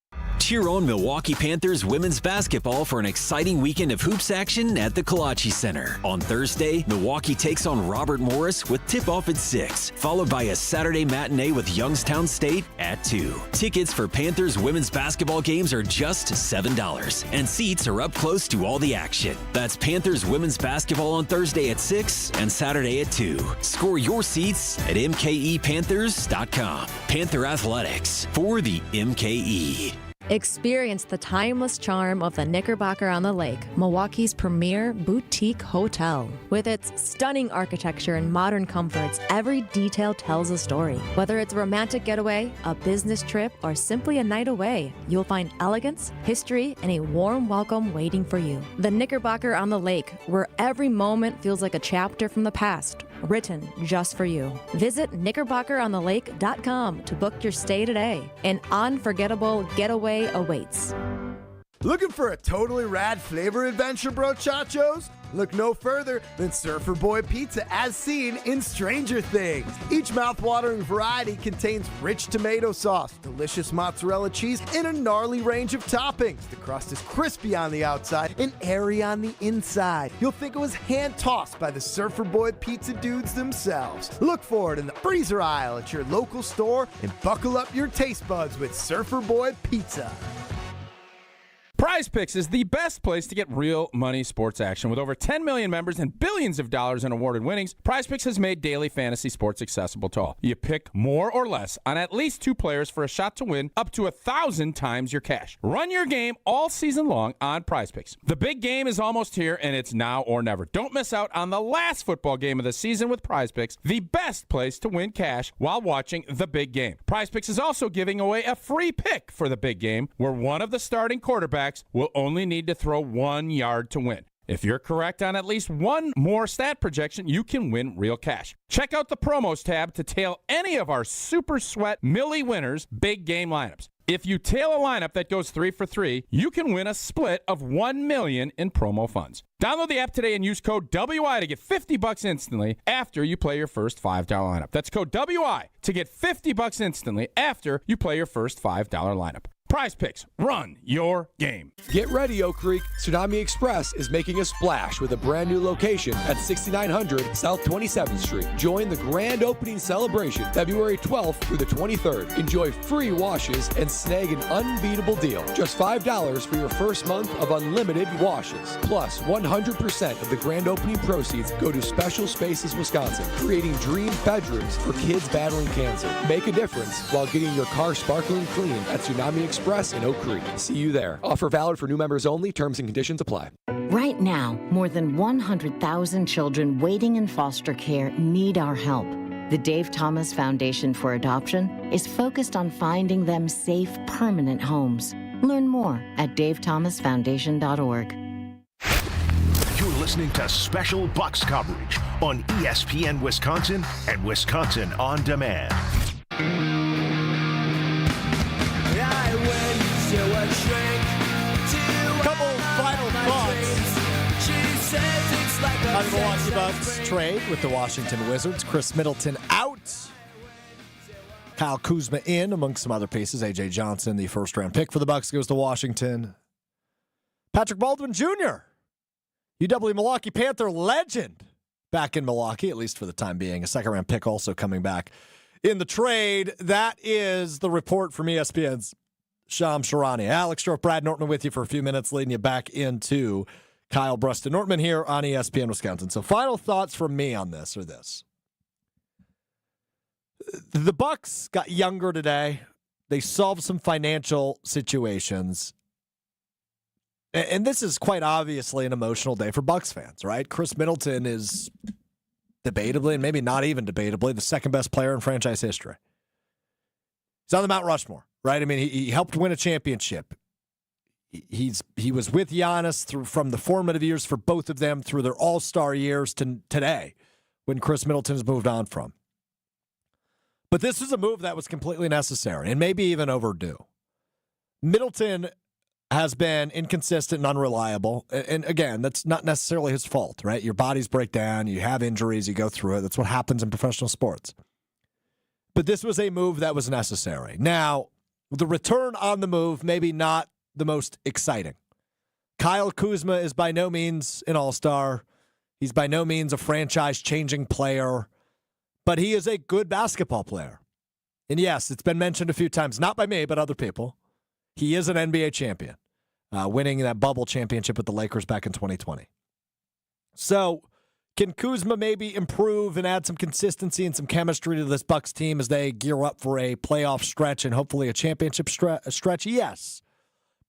Cheer on Milwaukee Panthers women's basketball for an exciting weekend of hoops action at the Kalachi Center. On Thursday, Milwaukee takes on Robert Morris with tip-off at 6, followed by a Saturday matinee with Youngstown State at 2. Tickets for Panthers women's basketball games are just $7, and seats are up close to all the action. That's Panthers women's basketball on Thursday at 6 and Saturday at 2. Score your seats at mkepanthers.com. Panther Athletics for the MKE. Experience the timeless charm of the Knickerbocker on the Lake, Milwaukee's premier boutique hotel. With its stunning architecture and modern comforts, every detail tells a story. Whether it's a romantic getaway, a business trip, or simply a night away, you'll find elegance, history, and a warm welcome waiting for you. The Knickerbocker on the Lake, where every moment feels like a chapter from the past, written just for you. Visit knickerbockeronthelake.com to book your stay today. An unforgettable getaway awaits. Looking for a totally rad flavor adventure, brochachos? Look no further than Surfer Boy Pizza as seen in Stranger Things. Each mouth-watering variety contains rich tomato sauce, delicious mozzarella cheese, and a gnarly range of toppings. The crust is crispy on the outside and airy on the inside. You'll think it was hand-tossed by the Surfer Boy Pizza dudes themselves. Look for it in the freezer aisle at your local store and buckle up your taste buds with Surfer Boy Pizza. Prize Picks is the best place to get real money sports action. With over 10 million members and billions of dollars in awarded winnings, Prize Picks has made daily fantasy sports accessible to all. You pick more or less on at least 2 players for a shot to win up to 1,000 times your cash. Run your game all season long on Prize Picks. The big game is almost here, and it's now or never. Don't miss out on the last football game of the season with Prize Picks, the best place to win cash while watching the big game. Prize Picks is also giving away a free pick for the big game, where one of the starting quarterbacks will only need to throw 1 yard to win. If you're correct on at least one more stat projection, you can win real cash. Check out the promos tab to tail any of our Super Sweat Millie winners big game lineups. If you tail a lineup that goes 3 for 3, you can win a split of $1 million in promo funds. Download the app today and use code WI to get $50 instantly after you play your first $5 lineup. That's code WI to get $50 instantly after you play your first $5 lineup. Prize Picks, run your game. Get ready, Oak Creek. Tsunami Express is making a splash with a brand new location at 6900 South 27th Street. Join the grand opening celebration February 12th through the 23rd. Enjoy free washes and snag an unbeatable deal. Just $5 for your first month of unlimited washes. Plus, 100% of the grand opening proceeds go to Special Spaces Wisconsin, creating dream bedrooms for kids battling cancer. Make a difference while getting your car sparkling clean at Tsunami Express in Oak Creek. See you there. Offer valid for new members only. Terms and conditions apply. Right now, more than 100,000 children waiting in foster care need our help. The Dave Thomas Foundation for Adoption is focused on finding them safe, permanent homes. Learn more at davethomasfoundation.org. You're listening to special Bucks coverage on ESPN Wisconsin and Wisconsin On Demand. Couple final thoughts on the Milwaukee Bucks trade with the Washington Wizards. Khris Middleton out. Kyle Kuzma in, among some other pieces. A.J. Johnson, the first-round pick for the Bucks, goes to Washington. Patrick Baldwin Jr., UW Milwaukee Panther legend, back in Milwaukee, at least for the time being. A second-round pick also coming back in the trade. That is the report from ESPN's Shams Charania. Alex Stroh, Brad Norton with you for a few minutes, leading you back into Kyle Bruston Nortman here on ESPN Wisconsin. So final thoughts from me on this are this. The Bucks got younger today. They solved some financial situations. And this is quite obviously an emotional day for Bucks fans, right? Khris Middleton is debatably, and maybe not even debatably, the second best player in franchise history. He's on the Mount Rushmore, right? I mean, he helped win a championship. He was with Giannis from the formative years for both of them through their all-star years to today when Khris Middleton has moved on from. But this was a move that was completely necessary and maybe even overdue. Middleton has been inconsistent and unreliable. And again, that's not necessarily his fault, right? Your bodies break down, you have injuries, you go through it. That's what happens in professional sports. But this was a move that was necessary. Now, the return on the move, maybe not the most exciting. Kyle Kuzma is by no means an all-star. He's by no means a franchise-changing player. But he is a good basketball player. And yes, it's been mentioned a few times, not by me, but other people. He is an NBA champion, winning that bubble championship with the Lakers back in 2020. So, can Kuzma maybe improve and add some consistency and some chemistry to this Bucks team as they gear up for a playoff stretch and hopefully a championship stretch? Yes.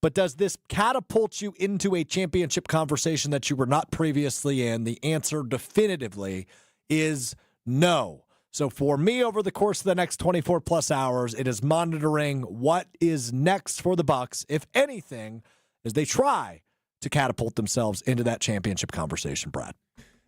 But does this catapult you into a championship conversation that you were not previously in? The answer definitively is no. So for me, over the course of the next 24-plus hours, it is monitoring what is next for the Bucks, if anything, as they try to catapult themselves into that championship conversation, Brad.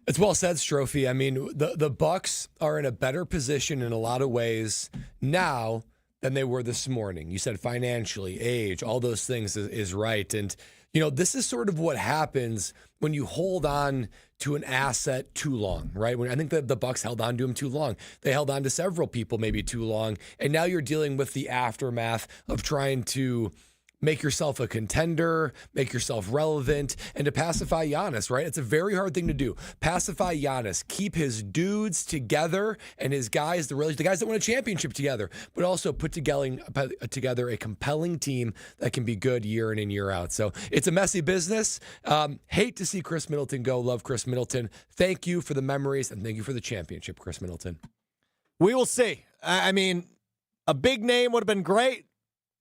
It's well said, Strophy. I mean, the Bucks are in a better position in a lot of ways now than they were this morning. You said financially, age, all those things is right. And, you know, this is sort of what happens when you hold on to an asset too long, right? When I think that the Bucks held on to him too long. They held on to several people maybe too long. And now you're dealing with the aftermath of trying to make yourself a contender, make yourself relevant, and to pacify Giannis, right? It's a very hard thing to do. Pacify Giannis, keep his dudes together and his guys, the guys that win a championship together, but also put together a compelling team that can be good year in and year out. So it's a messy business. Hate to see Khris Middleton go. Love Khris Middleton. Thank you for the memories and thank you for the championship, Khris Middleton. We will see. I mean, a big name would have been great.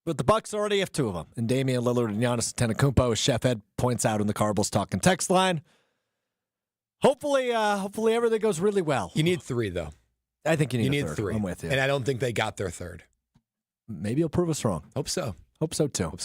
But the Bucks already have two of them, and Damian Lillard and Giannis Antetokounmpo, as Chef Ed points out in the Carbles Talking text line. Hopefully everything goes really well. You need three, though. I think you need a third. three. I'm with you. And I don't think they got their third. Maybe you'll prove us wrong. Hope so. Hope so, too.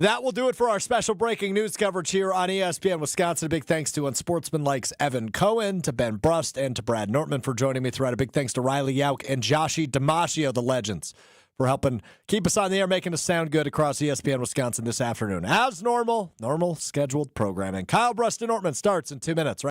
That will do it for our special breaking news coverage here on ESPN Wisconsin. A big thanks to Unsportsmanlike's Evan Cohen, to Ben Brust, and to Brad Nortman for joining me throughout. A big thanks to Riley Yauk and Joshi DiMaggio, the legends, for helping keep us on the air, making us sound good across ESPN Wisconsin this afternoon. As normal scheduled programming. Kyle Brust and Nortman starts in 2 minutes. Right?